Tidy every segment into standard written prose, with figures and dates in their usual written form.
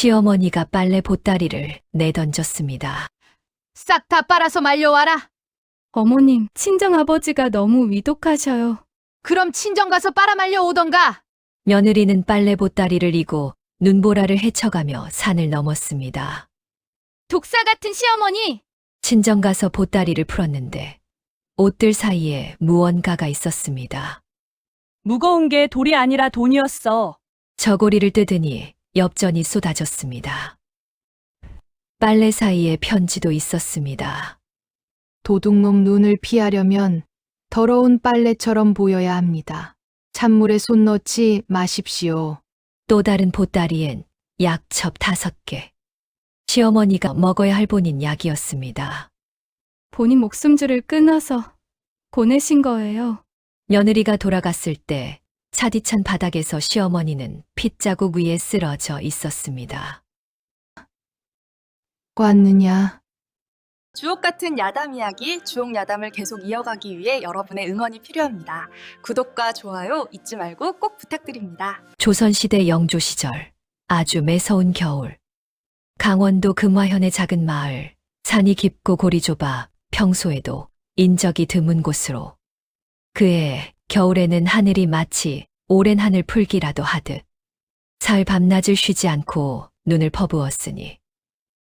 시어머니가 빨래 보따리를 내던졌습니다. 싹 다 빨아서 말려와라. 어머님, 친정아버지가 너무 위독하셔요. 그럼 친정 가서 빨아 말려 오던가. 며느리는 빨래 보따리를 이고 눈보라를 헤쳐가며 산을 넘었습니다. 독사 같은 시어머니. 친정 가서 보따리를 풀었는데 옷들 사이에 무언가가 있었습니다. 무거운 게 돌이 아니라 돈이었어. 저고리를 뜯으니 엽전이 쏟아졌습니다. 빨래 사이에 편지도 있었습니다. 도둑놈 눈을 피하려면 더러운 빨래처럼 보여야 합니다. 찬물에 손 넣지 마십시오. 또 다른 보따리엔 약첩 5개. 시어머니가 먹어야 할 본인 약이었습니다. 본인 목숨줄을 끊어서 보내신 거예요. 며느리가 돌아갔을 때 차디찬 바닥에서 시어머니는 핏자국 위에 쓰러져 있었습니다. 왔느냐? 주옥 같은 야담 이야기, 주옥 야담을 계속 이어가기 위해 여러분의 응원이 필요합니다. 구독과 좋아요 잊지 말고 꼭 부탁드립니다. 조선시대 영조 시절 아주 매서운 겨울. 강원도 금화현의 작은 마을, 산이 깊고 골이 좁아 평소에도 인적이 드문 곳으로. 그해 겨울에는 하늘이 마치 오랜 하늘 풀기라도 하듯 사흘 밤낮을 쉬지 않고 눈을 퍼부었으니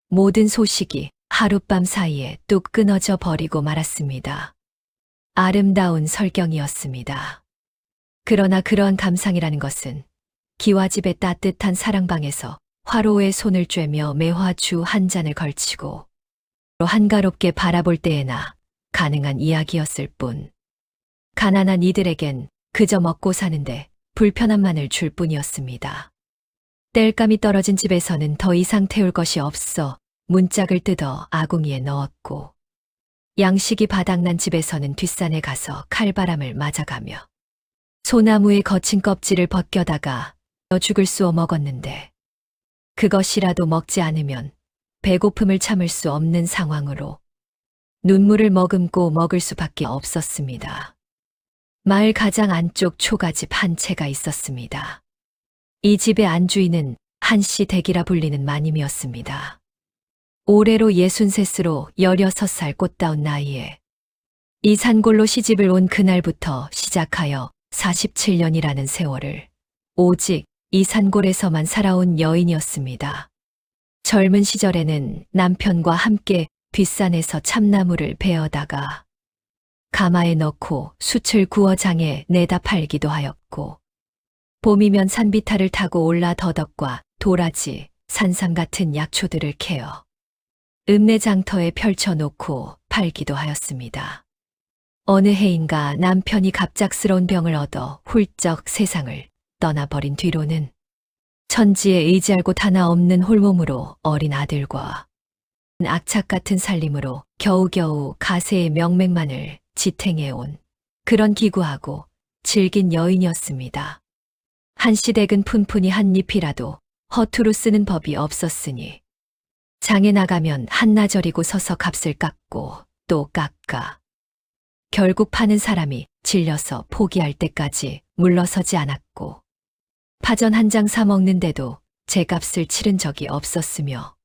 모든 소식이 하룻밤 사이에 뚝 끊어져 버리고 말았습니다. 아름다운 설경이었습니다. 그러나 그러한 감상이라는 것은 기와집의 따뜻한 사랑방에서 화로에 손을 쬐며 매화주 한 잔을 걸치고 한가롭게 바라볼 때에나 가능한 이야기였을 뿐. 가난한 이들에겐 그저 먹고 사는데 불편함만을 줄 뿐이었습니다. 땔감이 떨어진 집에서는 더 이상 태울 것이 없어 문짝을 뜯어 아궁이에 넣었고, 양식이 바닥난 집에서는 뒷산에 가서 칼바람을 맞아가며 소나무의 거친 껍질을 벗겨다가 죽을 쑤어 먹었는데, 그것이라도 먹지 않으면 배고픔을 참을 수 없는 상황으로 눈물을 머금고 먹을 수밖에 없었습니다. 마을 가장 안쪽 초가집 한 채가 있었습니다. 이 집의 안주인은 한씨 댁이라 불리는 마님이었습니다. 올해로 63으로 16살 꽃다운 나이에 이 산골로 시집을 온 그날부터 시작하여 47년이라는 세월을 오직 이 산골에서만 살아온 여인이었습니다. 젊은 시절에는 남편과 함께 뒷산에서 참나무를 베어다가 가마에 넣고 숯을 구워 장에 내다 팔기도 하였고, 봄이면 산비탈을 타고 올라 더덕과 도라지, 산삼 같은 약초들을 캐어 읍내장터에 펼쳐놓고 팔기도 하였습니다. 어느 해인가 남편이 갑작스러운 병을 얻어 훌쩍 세상을 떠나버린 뒤로는 천지에 의지할 곳 하나 없는 홀몸으로 어린 아들과 악착 같은 살림으로 겨우겨우 가세의 명맥만을 지탱해온 그런 기구하고 질긴 여인이었습니다. 한씨 댁은 푼푼이 한 잎이라도 허투루 쓰는 법이 없었으니 장에 나가면 한나절이고 서서 값을 깎고 또 깎아 결국 파는 사람이 질려서 포기할 때까지 물러서지 않았고, 파전 한 장 사 먹는데도 제값을 치른 적이 없었으며,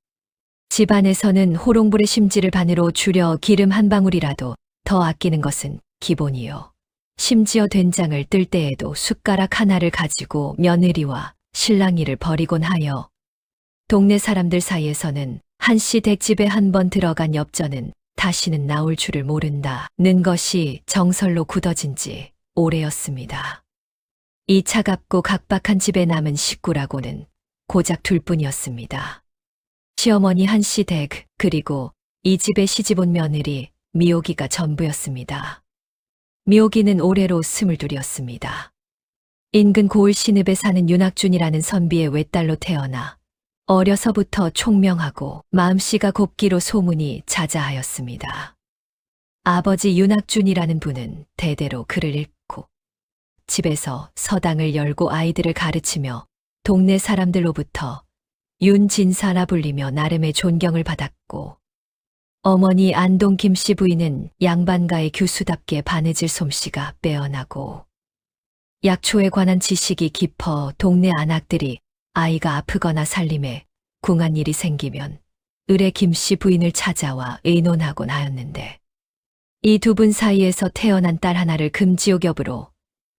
집안에서는 호롱불의 심지를 반으로 줄여 기름 한 방울이라도 더 아끼는 것은 기본이요. 심지어 된장을 뜰 때에도 숟가락 하나를 가지고 며느리와 신랑이를 버리곤 하여 동네 사람들 사이에서는 한씨 댁집에 한 번 들어간 엽전은 다시는 나올 줄을 모른다는 것이 정설로 굳어진 지 오래였습니다. 이 차갑고 각박한 집에 남은 식구라고는 고작 둘뿐이었습니다. 시어머니 한씨 댁, 그리고 이 집에 시집온 며느리 미옥이가 전부였습니다. 미옥이는 올해로 22이었습니다. 인근 고을 신읍에 사는 윤학준이라는 선비의 외딸로 태어나 어려서부터 총명하고 마음씨가 곱기로 소문이 자자하였습니다. 아버지 윤학준이라는 분은 대대로 글을 읽고 집에서 서당을 열고 아이들을 가르치며 동네 사람들로부터 윤진사라 불리며 나름의 존경을 받았고, 어머니 안동 김씨 부인은 양반가의 교수답게 바느질 솜씨가 빼어나고 약초에 관한 지식이 깊어 동네 안악들이 아이가 아프거나 살림에 궁한 일이 생기면 을의 김씨 부인을 찾아와 의논하곤 하였는데 이 두 분 사이에서 태어난 딸 하나를 금지옥엽으로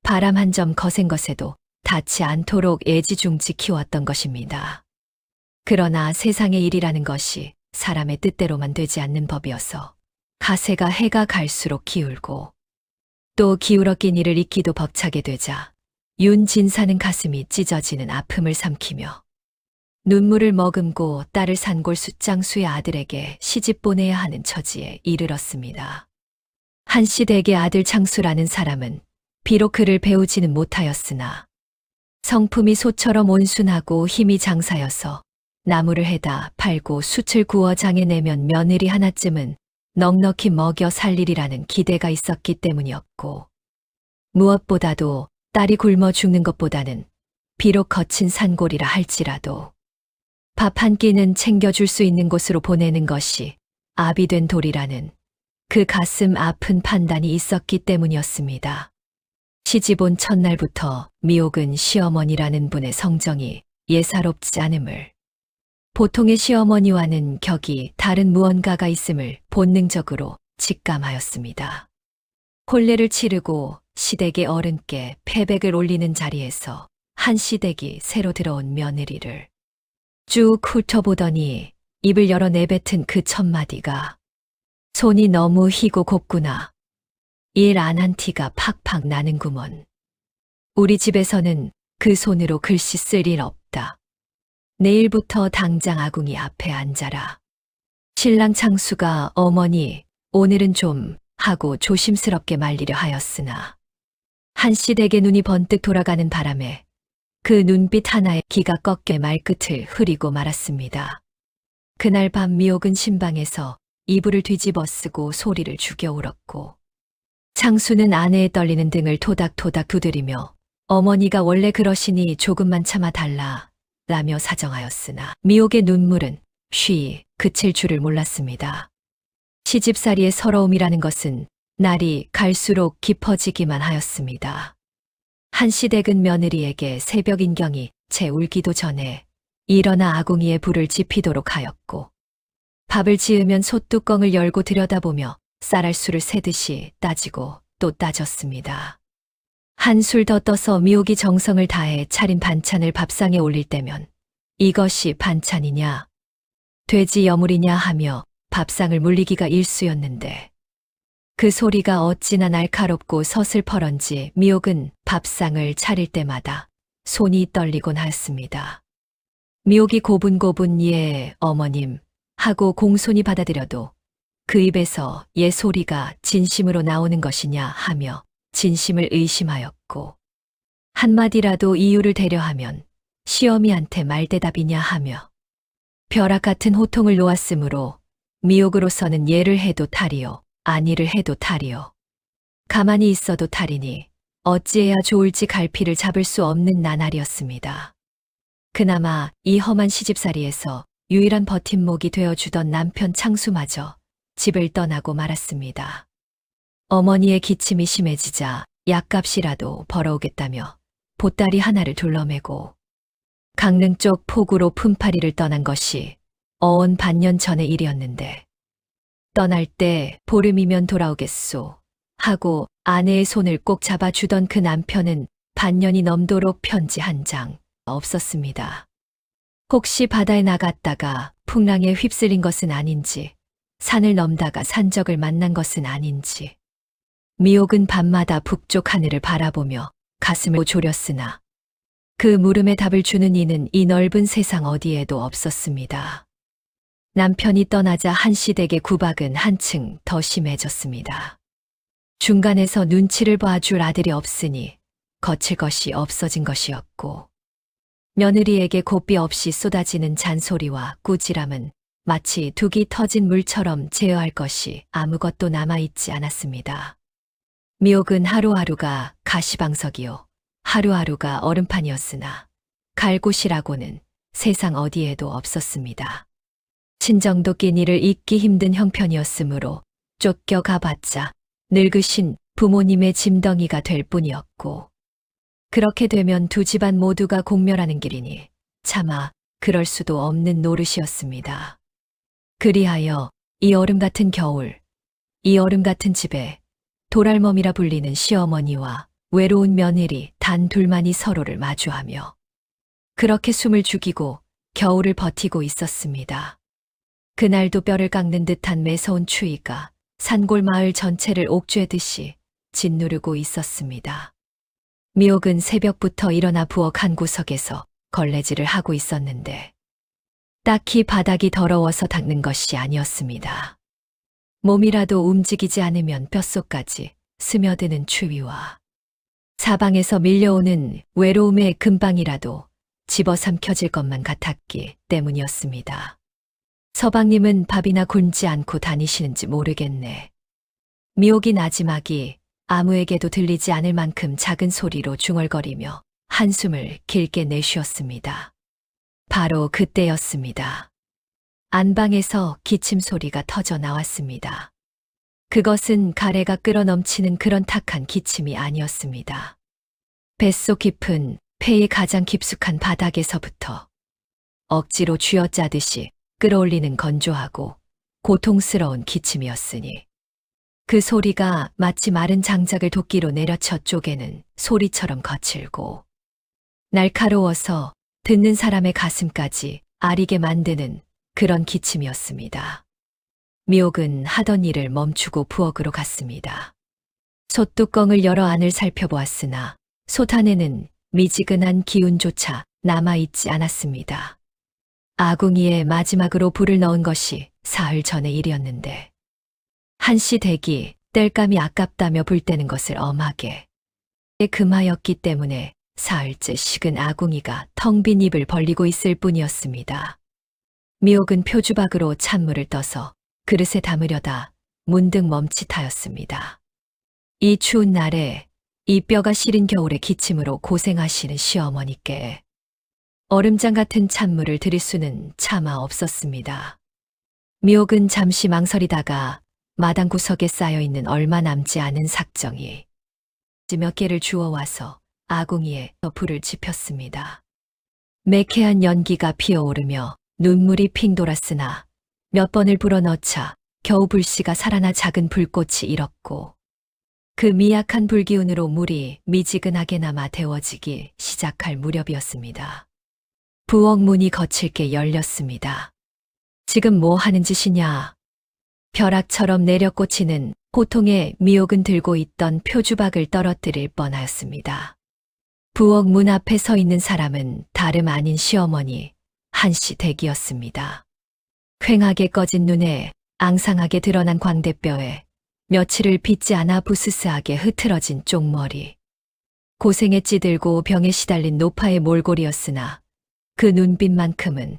바람 한 점 거센 것에도 닿지 않도록 애지중지 키웠던 것입니다. 그러나 세상의 일이라는 것이 사람의 뜻대로만 되지 않는 법이어서 가세가 해가 갈수록 기울고 또 기울어 낀 이를 잊기도 벅차게 되자 윤진사는 가슴이 찢어지는 아픔을 삼키며 눈물을 머금고 딸을 산골 숫장수의 아들에게 시집 보내야 하는 처지에 이르렀습니다. 한씨 댁의 아들 창수라는 사람은 비록 글을 배우지는 못하였으나 성품이 소처럼 온순하고 힘이 장사여서 나무를 해다 팔고 숯을 구워 장에 내면 며느리 하나쯤은 넉넉히 먹여 살리리라는 기대가 있었기 때문이었고 무엇보다도 딸이 굶어 죽는 것보다는 비록 거친 산골이라 할지라도 밥 한 끼는 챙겨줄 수 있는 곳으로 보내는 것이 압이 된 도리라는 그 가슴 아픈 판단이 있었기 때문이었습니다. 시집 온 첫날부터 미옥은 시어머니라는 분의 성정이 예사롭지 않음을, 보통의 시어머니와는 격이 다른 무언가가 있음을 본능적으로 직감하였습니다. 혼례를 치르고 시댁의 어른께 패백을 올리는 자리에서 한 시댁이 새로 들어온 며느리를 쭉 훑어보더니 입을 열어 내뱉은 그 첫마디가 손이 너무 희고 곱구나. 일 안 한 티가 팍팍 나는구먼. 우리 집에서는 그 손으로 글씨 쓸 일 없다. 내일부터 당장 아궁이 앞에 앉아라. 신랑 창수가 어머니 오늘은 좀 하고 조심스럽게 말리려 하였으나 한씨 댁의 눈이 번뜩 돌아가는 바람에 그 눈빛 하나에 기가 꺾여 말끝을 흐리고 말았습니다. 그날 밤 미옥은 신방에서 이불을 뒤집어 쓰고 소리를 죽여 울었고 창수는 아내의 떨리는 등을 토닥토닥 두드리며 어머니가 원래 그러시니 조금만 참아 달라 라며 사정하였으나 미옥의 눈물은 쉬 그칠 줄을 몰랐습니다. 시집살이의 서러움이라는 것은 날이 갈수록 깊어지기만 하였습니다. 한씨 댁은 며느리에게 새벽 인경이 채 울기도 전에 일어나 아궁이에 불을 지피도록 하였고 밥을 지으면 솥뚜껑을 열고 들여다보며 쌀알수를 세듯이 따지고 또 따졌습니다. 한술 더 떠서 미옥이 정성을 다해 차린 반찬을 밥상에 올릴 때면 이것이 반찬이냐, 돼지 여물이냐 하며 밥상을 물리기가 일쑤였는데 그 소리가 어찌나 날카롭고 서슬퍼런지 미옥은 밥상을 차릴 때마다 손이 떨리곤 하였습니다. 미옥이 고분고분 예, 어머님 하고 공손히 받아들여도 그 입에서 예 소리가 진심으로 나오는 것이냐 하며 진심을 의심하였고 한마디라도 이유를 대려하면 시어미한테 말대답이냐 하며 벼락 같은 호통을 놓았으므로 미옥으로서는 예를 해도 탈이요 아니를 해도 탈이요 가만히 있어도 탈이니 어찌해야 좋을지 갈피를 잡을 수 없는 나날이었습니다. 그나마 이 험한 시집살이에서 유일한 버팀목이 되어주던 남편 창수마저 집을 떠나고 말았습니다. 어머니의 기침이 심해지자 약값이라도 벌어오겠다며 보따리 하나를 둘러매고 강릉 쪽 포구로 품팔이를 떠난 것이 어언 반년 전의 일이었는데 떠날 때 보름이면 돌아오겠소 하고 아내의 손을 꼭 잡아주던 그 남편은 반년이 넘도록 편지 한 장 없었습니다. 혹시 바다에 나갔다가 풍랑에 휩쓸린 것은 아닌지 산을 넘다가 산적을 만난 것은 아닌지 미옥은 밤마다 북쪽 하늘을 바라보며 가슴을 졸였으나 그 물음에 답을 주는 이는 이 넓은 세상 어디에도 없었습니다. 남편이 떠나자 한씨 댁의 구박은 한층 더 심해졌습니다. 중간에서 눈치를 봐줄 아들이 없으니 거칠 것이 없어진 것이었고 며느리에게 고삐 없이 쏟아지는 잔소리와 꾸지람은 마치 둑이 터진 물처럼 제어할 것이 아무것도 남아있지 않았습니다. 미옥은 하루하루가 가시방석이요 하루하루가 얼음판이었으나 갈 곳이라고는 세상 어디에도 없었습니다. 친정도 낀 이를 잊기 힘든 형편이었으므로 쫓겨가봤자 늙으신 부모님의 짐덩이가 될 뿐이었고 그렇게 되면 두 집안 모두가 공멸하는 길이니 차마 그럴 수도 없는 노릇이었습니다. 그리하여 이 얼음 같은 겨울, 이 얼음 같은 집에 돌알멈이라 불리는 시어머니와 외로운 며느리 단 둘만이 서로를 마주하며 그렇게 숨을 죽이고 겨울을 버티고 있었습니다. 그날도 뼈를 깎는 듯한 매서운 추위가 산골 마을 전체를 옥죄듯이 짓누르고 있었습니다. 미옥은 새벽부터 일어나 부엌 한 구석에서 걸레질을 하고 있었는데 딱히 바닥이 더러워서 닦는 것이 아니었습니다. 몸이라도 움직이지 않으면 뼛속까지 스며드는 추위와 사방에서 밀려오는 외로움의 금방이라도 집어삼켜질 것만 같았기 때문이었습니다. 서방님은 밥이나 굶지 않고 다니시는지 모르겠네. 미옥이 나지막이 아무에게도 들리지 않을 만큼 작은 소리로 중얼거리며 한숨을 길게 내쉬었습니다. 바로 그때였습니다. 안방에서 기침 소리가 터져 나왔습니다. 그것은 가래가 끓어 넘치는 그런 탁한 기침이 아니었습니다. 뱃속 깊은 폐의 가장 깊숙한 바닥에서부터 억지로 쥐어짜듯이 끌어올리는 건조하고 고통스러운 기침이었으니 그 소리가 마치 마른 장작을 도끼로 내려쳐 쪼개는 소리처럼 거칠고 날카로워서 듣는 사람의 가슴까지 아리게 만드는 그런 기침이었습니다. 미옥은 하던 일을 멈추고 부엌으로 갔습니다. 솥뚜껑을 열어 안을 살펴보았으나 솥 안에는 미지근한 기운조차 남아있지 않았습니다. 아궁이에 마지막으로 불을 넣은 것이 사흘 전의 일이었는데 한시 댁이 땔감이 아깝다며 불 떼는 것을 엄하게 금하였기 때문에 사흘째 식은 아궁이가 텅 빈 입을 벌리고 있을 뿐이었습니다. 미옥은 표주박으로 찬물을 떠서 그릇에 담으려다 문득 멈칫하였습니다. 이 추운 날에 이 뼈가 시린 겨울의 기침으로 고생하시는 시어머니께 얼음장 같은 찬물을 드릴 수는 차마 없었습니다. 미옥은 잠시 망설이다가 마당 구석에 쌓여있는 얼마 남지 않은 삭정이 몇 개를 주워와서 아궁이에 불을 지폈습니다. 매캐한 연기가 피어오르며 눈물이 핑 돌았으나 몇 번을 불어넣자 겨우 불씨가 살아나 작은 불꽃이 일었고 그 미약한 불기운으로 물이 미지근하게나마 데워지기 시작할 무렵이었습니다. 부엌 문이 거칠게 열렸습니다. 지금 뭐 하는 짓이냐? 벼락처럼 내려꽂히는 호통에 미옥은 들고 있던 표주박을 떨어뜨릴 뻔하였습니다. 부엌 문 앞에 서 있는 사람은 다름 아닌 시어머니 한씨 댁이었습니다. 퀭하게 꺼진 눈에 앙상하게 드러난 광대뼈에 며칠을 빚지 않아 부스스하게 흐트러진 쪽머리. 고생에 찌들고 병에 시달린 노파의 몰골이었으나 그 눈빛만큼은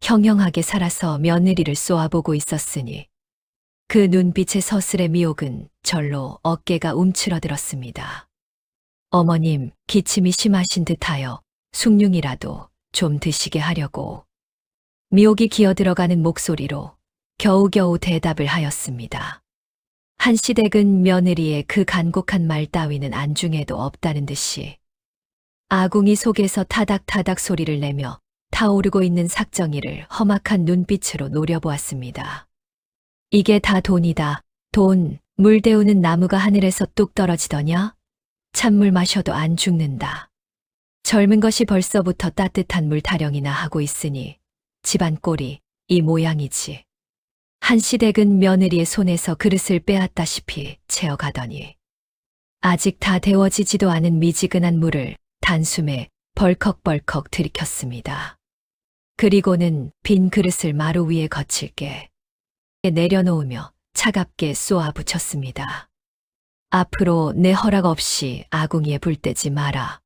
형형하게 살아서 며느리를 쏘아보고 있었으니 그 눈빛의 서슬의 미옥은 절로 어깨가 움츠러들었습니다. 어머님, 기침이 심하신 듯하여 숭늉이라도 좀 드시게 하려고. 미옥이 기어들어가는 목소리로 겨우겨우 대답을 하였습니다. 한시댁은 며느리의 그 간곡한 말 따위는 안중에도 없다는 듯이 아궁이 속에서 타닥타닥 소리를 내며 타오르고 있는 삭정이를 험악한 눈빛으로 노려보았습니다. 이게 다 돈이다. 돈, 물 데우는 나무가 하늘에서 뚝 떨어지더냐? 찬물 마셔도 안 죽는다. 젊은 것이 벌써부터 따뜻한 물 타령이나 하고 있으니 집안 꼴이 이 모양이지. 한시댁은 며느리의 손에서 그릇을 빼앗다시피 채어가더니 아직 다 데워지지도 않은 미지근한 물을 단숨에 벌컥벌컥 들이켰습니다. 그리고는 빈 그릇을 마루 위에 거칠게 내려놓으며 차갑게 쏘아 붙였습니다. 앞으로 내 허락 없이 아궁이에 불 떼지 마라.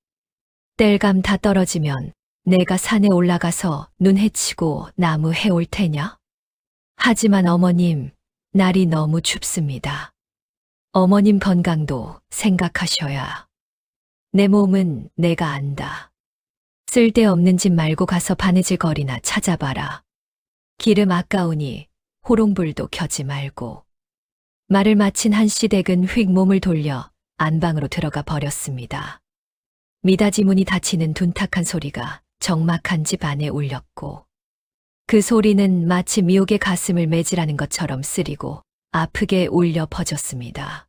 땔감 다 떨어지면 내가 산에 올라가서 눈 헤치고 나무 해올 테냐? 하지만 어머님, 날이 너무 춥습니다. 어머님 건강도 생각하셔야. 내 몸은 내가 안다. 쓸데없는 짓 말고 가서 바느질거리나 찾아봐라. 기름 아까우니 호롱불도 켜지 말고. 말을 마친 한시댁은 휙 몸을 돌려 안방으로 들어가 버렸습니다. 미닫이 문이 닫히는 둔탁한 소리가 적막한 집 안에 울렸고 그 소리는 마치 미옥의 가슴을 매질하는 것처럼 쓰리고 아프게 울려 퍼졌습니다.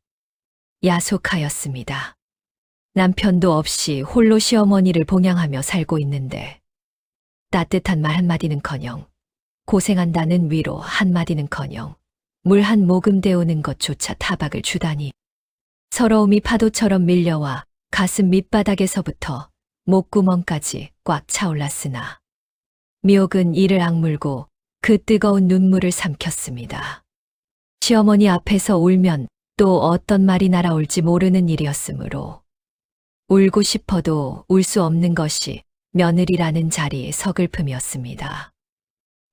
야속하였습니다. 남편도 없이 홀로 시어머니를 봉양하며 살고 있는데 따뜻한 말 한마디는커녕 고생한다는 위로 한마디는커녕 물 한 모금 데우는 것조차 타박을 주다니 서러움이 파도처럼 밀려와 가슴 밑바닥에서부터 목구멍까지 꽉 차올랐으나 미옥은 이를 악물고 그 뜨거운 눈물을 삼켰습니다. 시어머니 앞에서 울면 또 어떤 말이 날아올지 모르는 일이었으므로 울고 싶어도 울 수 없는 것이 며느리라는 자리의 서글픔이었습니다.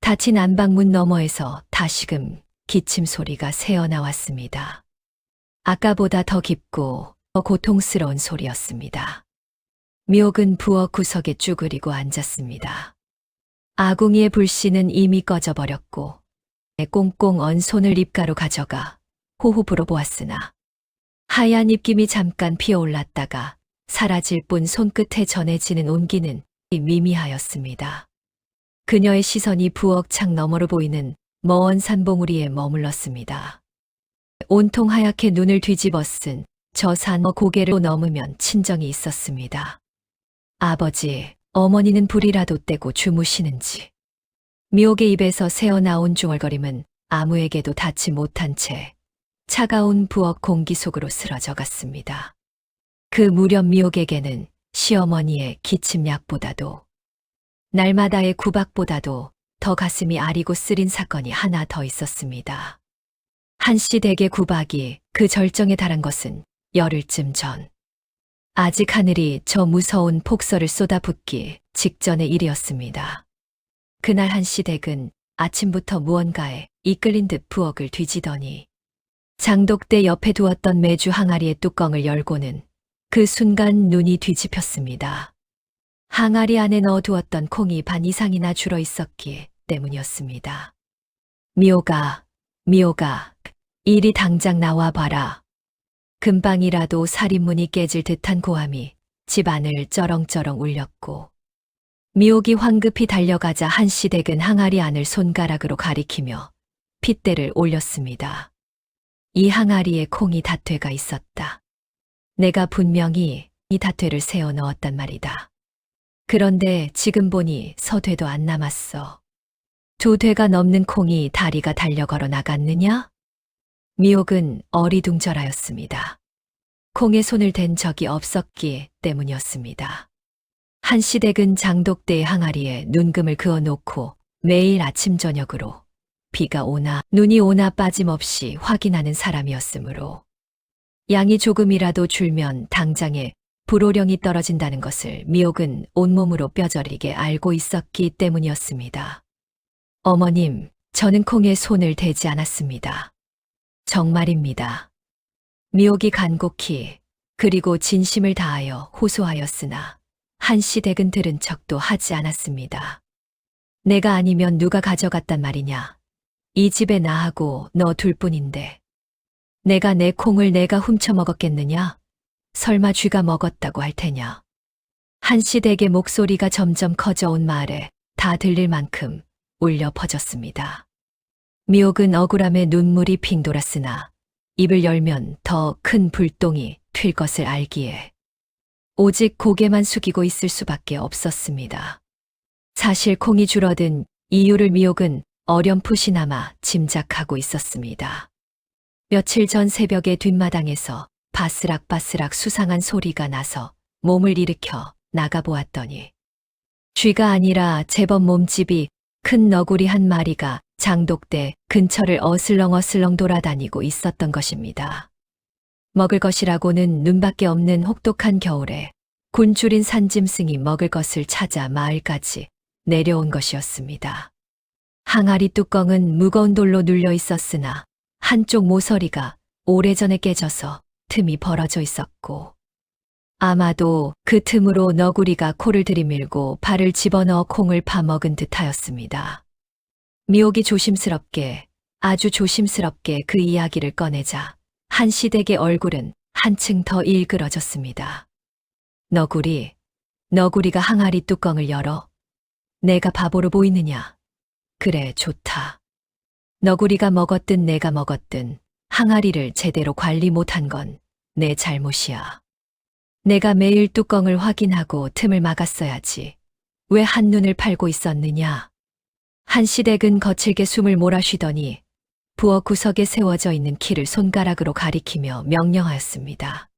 닫힌 안방문 너머에서 다시금 기침 소리가 새어나왔습니다. 아까보다 더 깊고 더 고통스러운 소리였습니다. 미옥은 부엌 구석에 쭈그리고 앉았습니다. 아궁이의 불씨는 이미 꺼져버렸고 꽁꽁 언 손을 입가로 가져가 호호 불어보았으나 하얀 입김이 잠깐 피어올랐다가 사라질 뿐 손끝에 전해지는 온기는 미미하였습니다. 그녀의 시선이 부엌 창 너머로 보이는 먼 산봉우리에 머물렀습니다. 온통 하얗게 눈을 뒤집어 쓴 저 산 고개를 넘으면 친정이 있었습니다. 아버지, 어머니는 불이라도 떼고 주무시는지. 미옥의 입에서 새어나온 중얼거림은 아무에게도 닿지 못한 채 차가운 부엌 공기 속으로 스러져 갔습니다. 그 무렵 미옥에게는 시어머니의 기침약보다도 날마다의 구박보다도 더 가슴이 아리고 쓰린 사건이 하나 더 있었습니다. 한씨 댁의 구박이 그 절정에 달한 것은 열흘쯤 전. 아직 하늘이 저 무서운 폭설을 쏟아붓기 직전의 일이었습니다. 그날 한씨 댁은 아침부터 무언가에 이끌린 듯 부엌을 뒤지더니 장독대 옆에 두었던 메주 항아리의 뚜껑을 열고는 그 순간 눈이 뒤집혔습니다. 항아리 안에 넣어두었던 콩이 반 이상이나 줄어 있었기 때문이었습니다. 미옥아, 이리 당장 나와봐라. 금방이라도 살인문이 깨질 듯한 고함이 집안을 쩌렁쩌렁 울렸고 미옥이 황급히 달려가자 한씨 댁은 항아리 안을 손가락으로 가리키며 핏대를 올렸습니다. 이 항아리에 콩이 다퇴가 있었다. 내가 분명히 이 다퇴를 세워 넣었단 말이다. 그런데 지금 보니 서되도 안 남았어. 2되가 넘는 콩이 다리가 달려 걸어 나갔느냐? 미옥은 어리둥절하였습니다. 콩에 손을 댄 적이 없었기 때문이었습니다. 한씨 댁은 장독대의 항아리에 눈금을 그어놓고 매일 아침 저녁으로 비가 오나 눈이 오나 빠짐없이 확인하는 사람이었으므로 양이 조금이라도 줄면 당장에 불호령이 떨어진다는 것을 미옥은 온몸으로 뼈저리게 알고 있었기 때문이었습니다. 어머님, 저는 콩에 손을 대지 않았습니다. 정말입니다. 미옥이 간곡히 그리고 진심을 다하여 호소하였으나 한씨 댁은 들은 척도 하지 않았습니다. 내가 아니면 누가 가져갔단 말이냐. 이 집에 나하고 너 둘뿐인데 내가 내 콩을 내가 훔쳐 먹었겠느냐? 설마 쥐가 먹었다고 할 테냐? 한씨 댁의 목소리가 점점 커져온 말에 다 들릴 만큼 울려 퍼졌습니다. 미옥은 억울함에 눈물이 핑 돌았으나 입을 열면 더 큰 불똥이 튈 것을 알기에 오직 고개만 숙이고 있을 수밖에 없었습니다. 사실 콩이 줄어든 이유를 미옥은 어렴풋이나마 짐작하고 있었습니다. 며칠 전 새벽에 뒷마당에서 바스락바스락 수상한 소리가 나서 몸을 일으켜 나가보았더니 쥐가 아니라 제법 몸집이 큰 너구리 한 마리가 장독대 근처를 어슬렁어슬렁 돌아다니고 있었던 것입니다. 먹을 것이라고는 눈밖에 없는 혹독한 겨울에 곤줄인 산짐승이 먹을 것을 찾아 마을까지 내려온 것이었습니다. 항아리 뚜껑은 무거운 돌로 눌려 있었으나 한쪽 모서리가 오래전에 깨져서 틈이 벌어져 있었고 아마도 그 틈으로 너구리가 코를 들이밀고 발을 집어넣어 콩을 파먹은 듯하였습니다. 미옥이 조심스럽게 아주 조심스럽게 그 이야기를 꺼내자 한씨 댁의 얼굴은 한층 더 일그러졌습니다. 너구리, 너구리가 항아리 뚜껑을 열어. 내가 바보로 보이느냐? 그래, 좋다. 너구리가 먹었든 내가 먹었든 항아리를 제대로 관리 못한 건 내 잘못이야. 내가 매일 뚜껑을 확인하고 틈을 막았어야지. 왜 한눈을 팔고 있었느냐? 한시댁은 거칠게 숨을 몰아쉬더니 부엌 구석에 세워져 있는 키를 손가락으로 가리키며 명령하였습니다.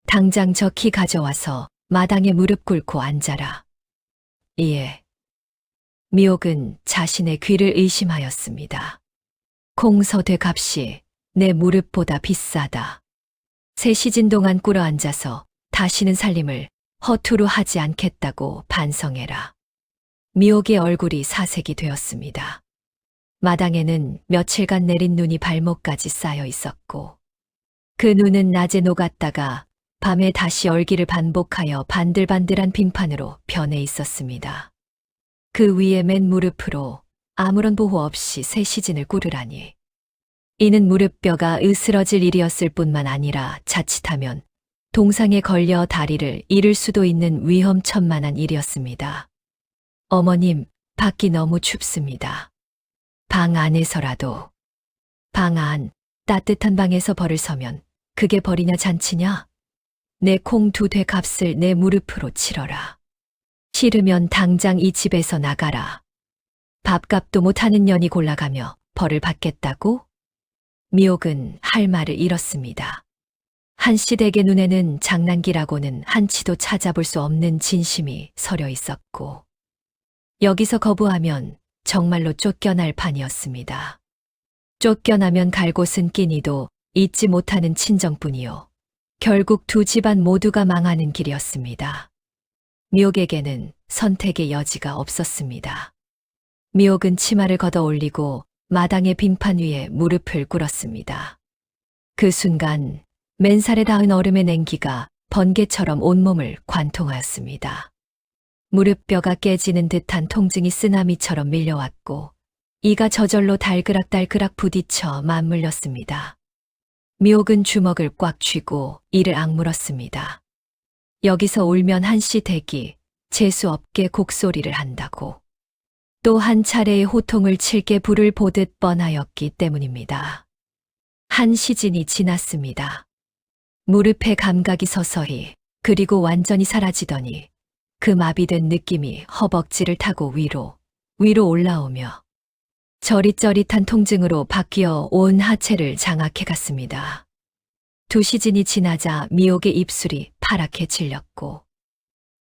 당장 저 키 가져와서 마당에 무릎 꿇고 앉아라. 예. 미옥은 자신의 귀를 의심하였습니다. 콩서대 값이 내 무릎보다 비싸다. 세 시즌 동안 꿇어 앉아서 다시는 살림을 허투루 하지 않겠다고 반성해라. 미옥의 얼굴이 사색이 되었습니다. 마당에는 며칠간 내린 눈이 발목까지 쌓여 있었고 그 눈은 낮에 녹았다가 밤에 다시 얼기를 반복하여 반들반들한 빙판으로 변해 있었습니다. 그 위에 맨 무릎으로 아무런 보호 없이 세 시즌을 꿇으라니. 이는 무릎뼈가 으스러질 일이었을 뿐만 아니라 자칫하면 동상에 걸려 다리를 잃을 수도 있는 위험천만한 일이었습니다. 어머님, 밖이 너무 춥습니다. 방 안에서라도. 방 안, 따뜻한 방에서 벌을 서면 그게 벌이냐 잔치냐? 내 콩 2대 값을 내 무릎으로 치러라. 싫으면 당장 이 집에서 나가라. 밥값도 못하는 년이 골라가며 벌을 받겠다고? 미옥은 할 말을 잃었습니다. 한시댁의 눈에는 장난기라고는 한치도 찾아볼 수 없는 진심이 서려 있었고 여기서 거부하면 정말로 쫓겨날 판이었습니다. 쫓겨나면 갈 곳은 끼니도 잊지 못하는 친정뿐이요. 결국 두 집안 모두가 망하는 길이었습니다. 미옥에게는 선택의 여지가 없었습니다. 미옥은 치마를 걷어 올리고 마당의 빙판 위에 무릎을 꿇었습니다. 그 순간 맨살에 닿은 얼음의 냉기가 번개처럼 온몸을 관통하였습니다. 무릎뼈가 깨지는 듯한 통증이 쓰나미처럼 밀려왔고 이가 저절로 달그락달그락 부딪혀 맞물렸습니다. 미옥은 주먹을 꽉 쥐고 이를 악물었습니다. 여기서 울면 한시댁이 재수없게 곡소리를 한다고. 또 한 차례의 호통을 칠게 불을 보듯 뻔하였기 때문입니다. 한 시즌이 지났습니다. 무릎에 감각이 서서히 그리고 완전히 사라지더니 그 마비된 느낌이 허벅지를 타고 위로 올라오며 저릿저릿한 통증으로 바뀌어 온 하체를 장악해 갔습니다. 2시즌이 지나자 미옥의 입술이 파랗게 질렸고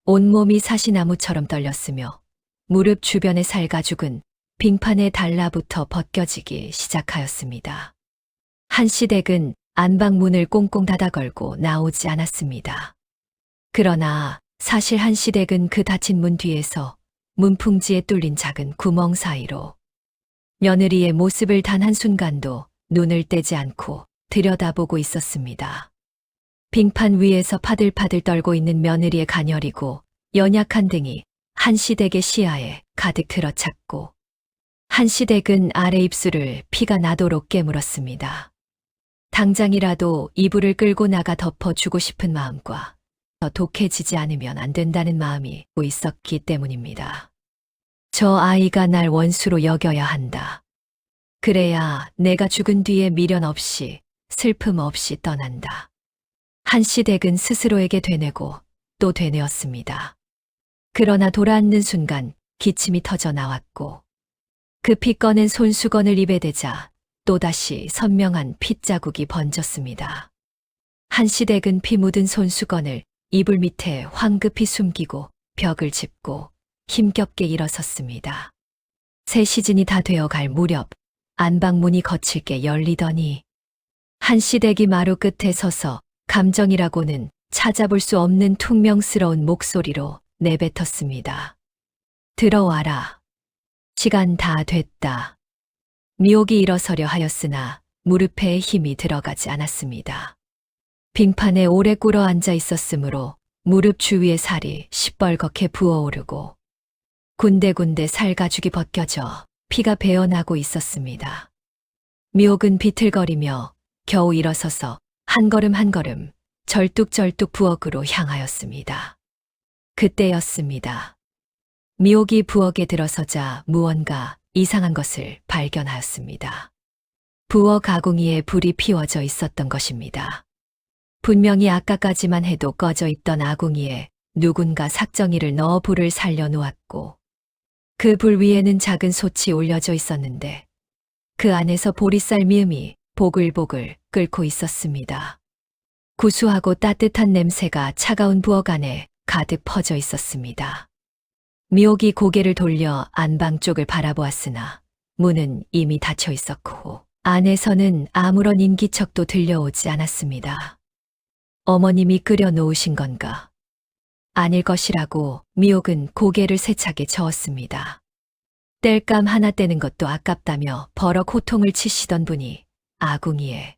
온몸이 사시나무처럼 떨렸으며 무릎 주변의 살가죽은 빙판에 달라붙어 벗겨지기 시작하였습니다. 한시댁은 안방문을 꽁꽁 닫아 걸고 나오지 않았습니다. 그러나 사실 한시댁은 그 닫힌 문 뒤에서 문풍지에 뚫린 작은 구멍 사이로 며느리의 모습을 단 한순간도 눈을 떼지 않고 들여다보고 있었습니다. 빙판 위에서 파들파들 떨고 있는 며느리의 가녀리고 연약한 등이 한시댁의 시야에 가득 들어찼고 한시댁은 아래 입술을 피가 나도록 깨물었습니다. 당장이라도 이불을 끌고 나가 덮어주고 싶은 마음과 더 독해지지 않으면 안 된다는 마음이 있었기 때문입니다. 저 아이가 날 원수로 여겨야 한다. 그래야 내가 죽은 뒤에 미련 없이 슬픔 없이 떠난다. 한시댁은 스스로에게 되뇌고 또 되뇌었습니다. 그러나 돌아앉는 순간 기침이 터져 나왔고 급히 꺼낸 손수건을 입에 대자 또다시 선명한 핏자국이 번졌습니다. 한시댁은 피 묻은 손수건을 이불 밑에 황급히 숨기고 벽을 짚고 힘겹게 일어섰습니다. 3시즌이 다 되어갈 무렵 안방문이 거칠게 열리더니 한시댁이 마루 끝에 서서 감정이라고는 찾아볼 수 없는 퉁명스러운 목소리로 내뱉었습니다. 들어와라. 시간 다 됐다. 미옥이 일어서려 하였으나 무릎에 힘이 들어가지 않았습니다. 빙판에 오래 꿇어 앉아 있었으므로 무릎 주위의 살이 시뻘겋게 부어오르고 군데군데 살가죽이 벗겨져 피가 배어나고 있었습니다. 미옥은 비틀거리며 겨우 일어서서 한 걸음 한 걸음 절뚝절뚝 부엌으로 향하였습니다. 그때였습니다. 미옥이 부엌에 들어서자 무언가 이상한 것을 발견하였습니다. 부엌 아궁이에 불이 피워져 있었던 것입니다. 분명히 아까까지만 해도 꺼져 있던 아궁이에 누군가 삭정이를 넣어 불을 살려놓았고 그 불 위에는 작은 솥이 올려져 있었는데 그 안에서 보리쌀 미음이 보글보글 끓고 있었습니다. 구수하고 따뜻한 냄새가 차가운 부엌 안에 가득 퍼져 있었습니다. 미옥이 고개를 돌려 안방 쪽을 바라보았으나 문은 이미 닫혀 있었고 안에서는 아무런 인기척도 들려오지 않았습니다. 어머님이 끓여 놓으신 건가? 아닐 것이라고 미옥은 고개를 세차게 저었습니다. 땔감 하나 떼는 것도 아깝다며 버럭 호통을 치시던 분이 아궁이에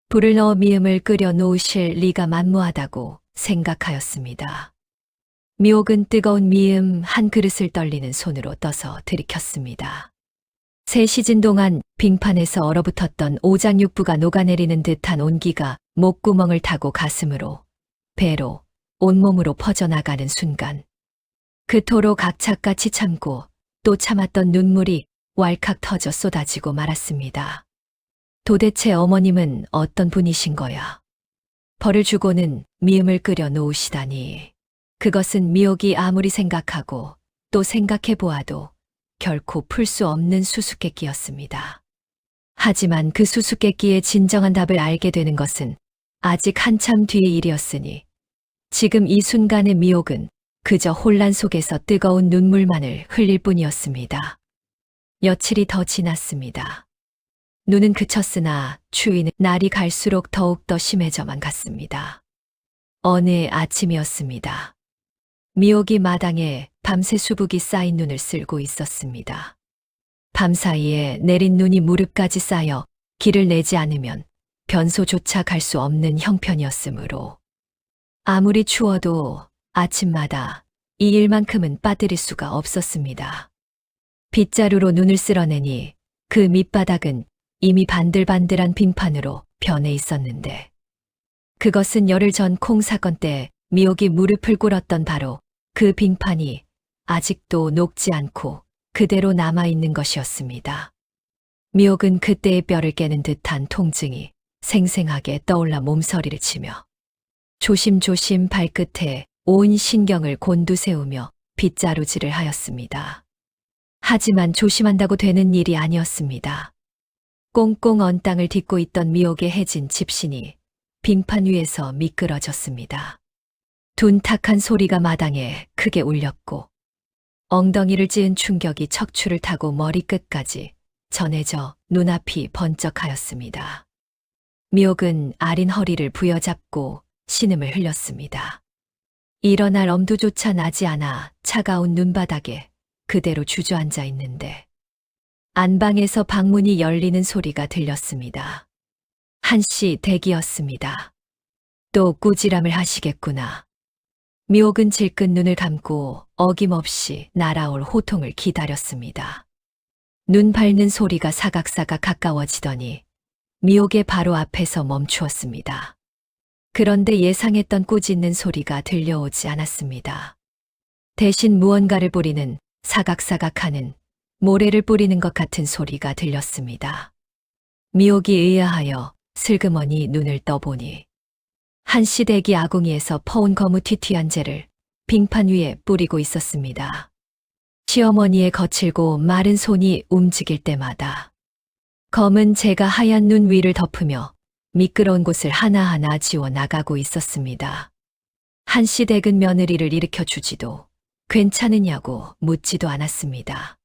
불을 넣어 미음을 끓여 놓으실 리가 만무하다고 생각하였습니다. 미옥은 뜨거운 미음 한 그릇을 떨리는 손으로 떠서 들이켰습니다. 3시즌 동안 빙판에서 얼어붙었던 오장육부가 녹아내리는 듯한 온기가 목구멍을 타고 가슴으로, 배로, 온몸으로 퍼져나가는 순간 그토록 악착같이 참고 또 참았던 눈물이 왈칵 터져 쏟아지고 말았습니다. 도대체 어머님은 어떤 분이신 거야? 벌을 주고는 미음을 끓여 놓으시다니. 그것은 미옥이 아무리 생각하고 또 생각해 보아도 결코 풀 수 없는 수수께끼였습니다. 하지만 그 수수께끼의 진정한 답을 알게 되는 것은 아직 한참 뒤의 일이었으니 지금 이 순간의 미옥은 그저 혼란 속에서 뜨거운 눈물만을 흘릴 뿐이었습니다. 며칠이 더 지났습니다. 눈은 그쳤으나 추위는 날이 갈수록 더욱더 심해져만 갔습니다. 어느 아침이었습니다. 미옥이 마당에 밤새 수북이 쌓인 눈을 쓸고 있었습니다. 밤사이에 내린 눈이 무릎까지 쌓여 길을 내지 않으면 변소조차 갈 수 없는 형편이었으므로 아무리 추워도 아침마다 이 일만큼은 빠뜨릴 수가 없었습니다. 빗자루로 눈을 쓸어내니 그 밑바닥은 이미 반들반들한 빙판으로 변해 있었는데 그것은 열흘 전 콩 사건 때 미옥이 무릎을 꿇었던 바로 그 빙판이 아직도 녹지 않고 그대로 남아있는 것이었습니다. 미옥은 그때의 뼈를 깨는 듯한 통증이 생생하게 떠올라 몸서리를 치며 조심조심 발끝에 온 신경을 곤두세우며 빗자루질을 하였습니다. 하지만 조심한다고 되는 일이 아니었습니다. 꽁꽁 언 땅을 딛고 있던 미옥의 해진 집신이 빙판 위에서 미끄러졌습니다. 둔탁한 소리가 마당에 크게 울렸고 엉덩이를 찌은 충격이 척추를 타고 머리끝까지 전해져 눈앞이 번쩍하였습니다. 미옥은 아린 허리를 부여잡고 신음을 흘렸습니다. 일어날 엄두조차 나지 않아 차가운 눈바닥에 그대로 주저앉아 있는데 안방에서 방문이 열리는 소리가 들렸습니다. 한씨 댁이었습니다. 또 꾸지람을 하시겠구나. 미옥은 질끈 눈을 감고 어김없이 날아올 호통을 기다렸습니다. 눈 밟는 소리가 사각사각 가까워지더니 미옥의 바로 앞에서 멈추었습니다. 그런데 예상했던 꾸짖는 소리가 들려오지 않았습니다. 대신 무언가를 뿌리는 사각사각하는 모래를 뿌리는 것 같은 소리가 들렸습니다. 미옥이 의아하여 슬그머니 눈을 떠보니 한씨 댁이 아궁이에서 퍼온 거무튀튀한 재를 빙판 위에 뿌리고 있었습니다. 시어머니의 거칠고 마른 손이 움직일 때마다 검은 재가 하얀 눈 위를 덮으며 미끄러운 곳을 하나하나 지워 나가고 있었습니다. 한씨 댁은 며느리를 일으켜 주지도 괜찮으냐고 묻지도 않았습니다.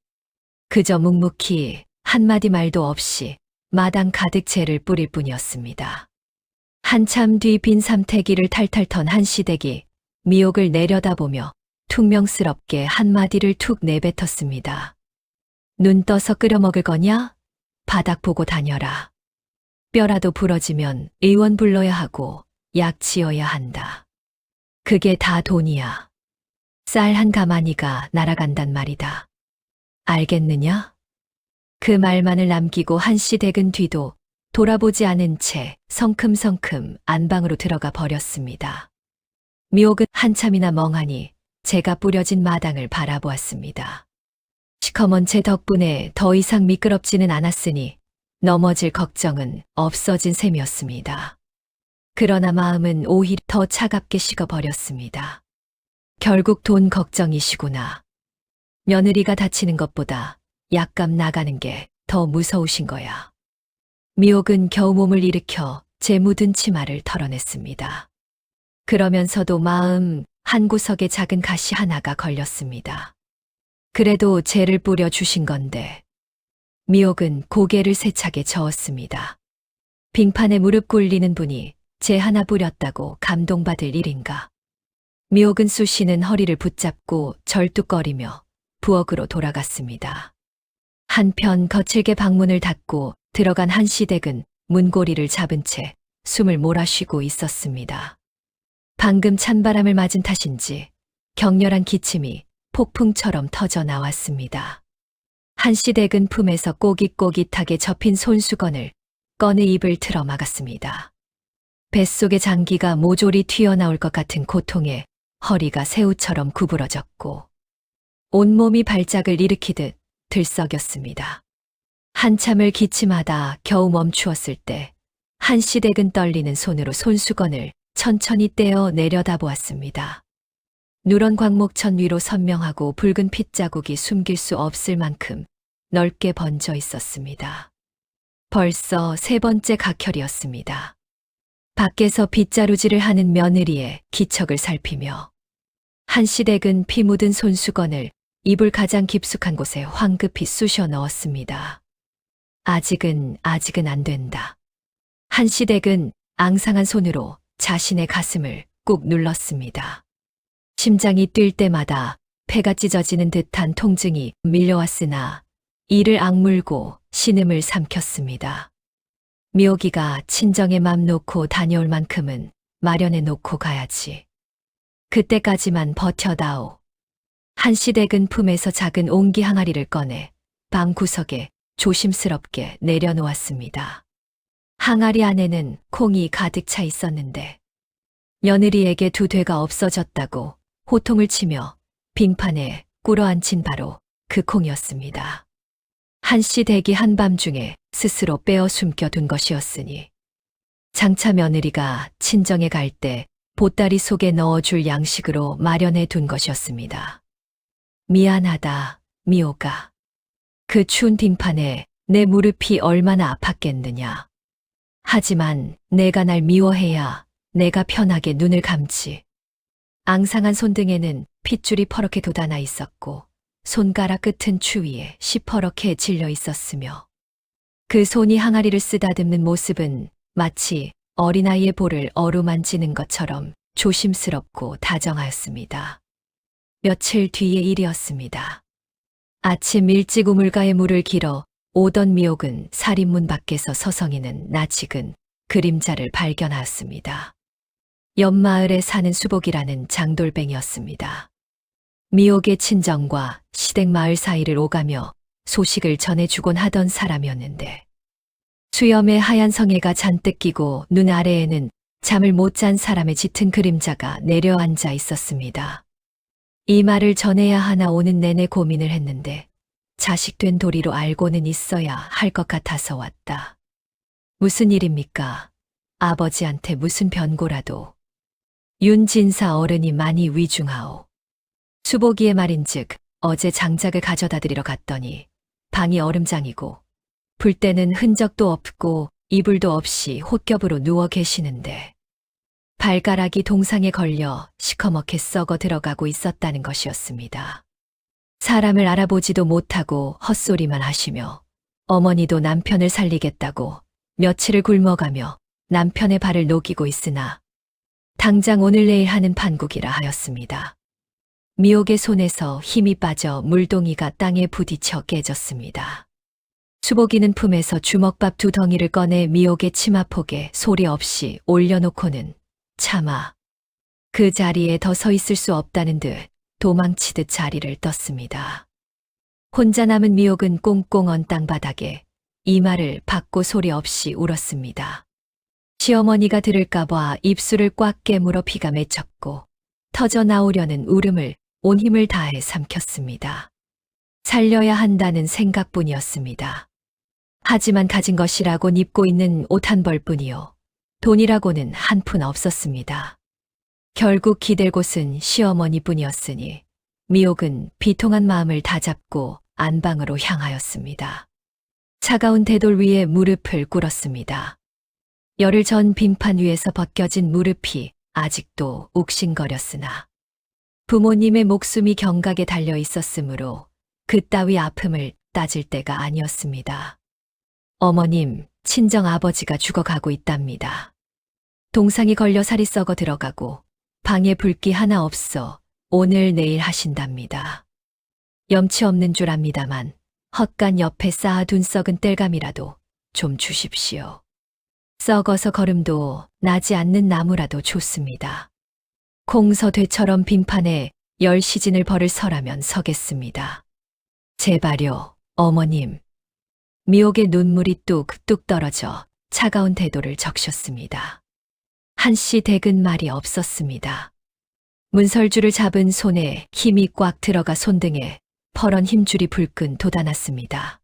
그저 묵묵히 한마디 말도 없이 마당 가득 재를 뿌릴 뿐이었습니다. 한참 뒤 빈 삼태기를 탈탈 턴 한씨 댁이 미옥을 내려다보며 퉁명스럽게 한마디를 툭 내뱉었습니다. 눈 떠서 끓여 먹을 거냐? 바닥 보고 다녀라. 뼈라도 부러지면 의원 불러야 하고 약 지어야 한다. 그게 다 돈이야. 쌀 한 가마니가 날아간단 말이다. 알겠느냐? 그 말만을 남기고 한씨 댁은 뒤도 돌아보지 않은 채 성큼성큼 안방으로 들어가 버렸습니다. 미옥은 한참이나 멍하니 제가 뿌려진 마당을 바라보았습니다. 시커먼 제 덕분에 더 이상 미끄럽지는 않았으니 넘어질 걱정은 없어진 셈이었습니다. 그러나 마음은 오히려 더 차갑게 식어버렸습니다. 결국 돈 걱정이시구나. 며느리가 다치는 것보다 약값 나가는 게 더 무서우신 거야. 미옥은 겨우 몸을 일으켜 제 묻은 치마를 털어냈습니다. 그러면서도 마음 한구석에 작은 가시 하나가 걸렸습니다. 그래도 죄를 뿌려 주신 건데. 미옥은 고개를 세차게 저었습니다. 빙판에 무릎 꿇리는 분이 재 하나 뿌렸다고 감동받을 일인가. 미옥은 쑤시는 허리를 붙잡고 절뚝거리며 부엌으로 돌아갔습니다. 한편 거칠게 방문을 닫고 들어간 한시댁은 문고리를 잡은 채 숨을 몰아쉬고 있었습니다. 방금 찬바람을 맞은 탓인지 격렬한 기침이 폭풍처럼 터져 나왔습니다. 한시댁은 품에서 꼬깃꼬깃하게 접힌 손수건을 꺼내 입을 틀어 막았습니다. 뱃속의 장기가 모조리 튀어나올 것 같은 고통에 허리가 새우처럼 구부러졌고 온몸이 발작을 일으키듯 들썩였습니다. 한참을 기침하다 겨우 멈추었을 때 한시댁은 떨리는 손으로 손수건을 천천히 떼어 내려다보았습니다. 누런 광목천 위로 선명하고 붉은 핏자국이 숨길 수 없을 만큼 넓게 번져 있었습니다. 벌써 세 번째 각혈이었습니다. 밖에서 빗자루질을 하는 며느리의 기척을 살피며 한시댁은 피 묻은 손수건을 이불 가장 깊숙한 곳에 황급히 쑤셔 넣었습니다. 아직은 안 된다. 한시댁은 앙상한 손으로 자신의 가슴을 꾹 눌렀습니다. 심장이 뛸 때마다 폐가 찢어지는 듯한 통증이 밀려왔으나 이를 악물고 신음을 삼켰습니다. 미옥이가 친정에 맘 놓고 다녀올 만큼은 마련해 놓고 가야지. 그때까지만 버텨다오. 한시댁은 품에서 작은 옹기 항아리를 꺼내 방 구석에 조심스럽게 내려놓았습니다. 항아리 안에는 콩이 가득 차 있었는데 며느리에게 두 되가 없어졌다고 호통을 치며 빙판에 꿇어앉힌 바로 그 콩이었습니다. 한시댁이 한밤중에 스스로 빼어 숨겨둔 것이었으니 장차 며느리가 친정에 갈 때 보따리 속에 넣어줄 양식으로 마련해 둔 것이었습니다. 미안하다, 미옥아. 그 추운 빙판에 내 무릎이 얼마나 아팠겠느냐. 하지만 내가 날 미워해야 내가 편하게 눈을 감지. 앙상한 손등에는 핏줄이 퍼렇게 돋아나 있었고 손가락 끝은 추위에 시퍼렇게 질려 있었으며 그 손이 항아리를 쓰다듬는 모습은 마치 어린아이의 볼을 어루만지는 것처럼 조심스럽고 다정하였습니다. 며칠 뒤의 일이었습니다. 아침 일찍 우물가에 물을 길어 오던 미옥은 살인문 밖에서 서성이는 낯익은 그림자를 발견하였습니다. 옆마을에 사는 수복이라는 장돌뱅이였습니다. 미옥의 친정과 시댁마을 사이를 오가며 소식을 전해주곤 하던 사람이었는데 수염에 하얀 성에가 잔뜩 끼고 눈 아래에는 잠을 못 잔 사람의 짙은 그림자가 내려앉아 있었습니다. 이 말을 전해야 하나 오는 내내 고민을 했는데 자식된 도리로 알고는 있어야 할 것 같아서 왔다. 무슨 일입니까? 아버지한테 무슨 변고라도. 윤진사 어른이 많이 위중하오. 수복이의 말인즉 어제 장작을 가져다 드리러 갔더니 방이 얼음장이고 불때는 흔적도 없고 이불도 없이 홑겹으로 누워 계시는데 발가락이 동상에 걸려 시커멓게 썩어 들어가고 있었다는 것이었습니다. 사람을 알아보지도 못하고 헛소리만 하시며 어머니도 남편을 살리겠다고 며칠을 굶어가며 남편의 발을 녹이고 있으나 당장 오늘 내일 하는 판국이라 하였습니다. 미옥의 손에서 힘이 빠져 물동이가 땅에 부딪혀 깨졌습니다. 수복이는 품에서 주먹밥 2덩이를 꺼내 미옥의 치마폭에 소리 없이 올려놓고는 차마 그 자리에 더 서 있을 수 없다는 듯 도망치듯 자리를 떴습니다. 혼자 남은 미옥은 꽁꽁 언 땅바닥에 이마를 박고 소리 없이 울었습니다. 시어머니가 들을까봐 입술을 꽉 깨물어 피가 맺혔고 터져 나오려는 울음을 온 힘을 다해 삼켰습니다. 살려야 한다는 생각뿐이었습니다. 하지만 가진 것이라곤 입고 있는 옷 한 벌뿐이요. 돈이라고는 한 푼 없었습니다. 결국 기댈 곳은 시어머니뿐이었으니 미옥은 비통한 마음을 다잡고 안방으로 향하였습니다. 차가운 대돌 위에 무릎을 꿇었습니다. 열흘 전 빙판 위에서 벗겨진 무릎이 아직도 욱신거렸으나 부모님의 목숨이 경각에 달려 있었으므로 그따위 아픔을 따질 때가 아니었습니다. 어머님, 친정 아버지가 죽어가고 있답니다. 동상이 걸려 살이 썩어 들어가고 방에 불기 하나 없어 오늘 내일 하신답니다. 염치 없는 줄 압니다만 헛간 옆에 쌓아둔 썩은 땔감이라도 좀 주십시오. 썩어서 거름도 나지 않는 나무라도 좋습니다. 공서되처럼 빙판에 10시진을 벌을 서라면 서겠습니다. 제발요, 어머님. 미옥의 눈물이 뚝뚝 떨어져 차가운 대도를 적셨습니다. 한씨 댁은 말이 없었습니다. 문설주를 잡은 손에 힘이 꽉 들어가 손등에 퍼런 힘줄이 불끈 돋아났습니다.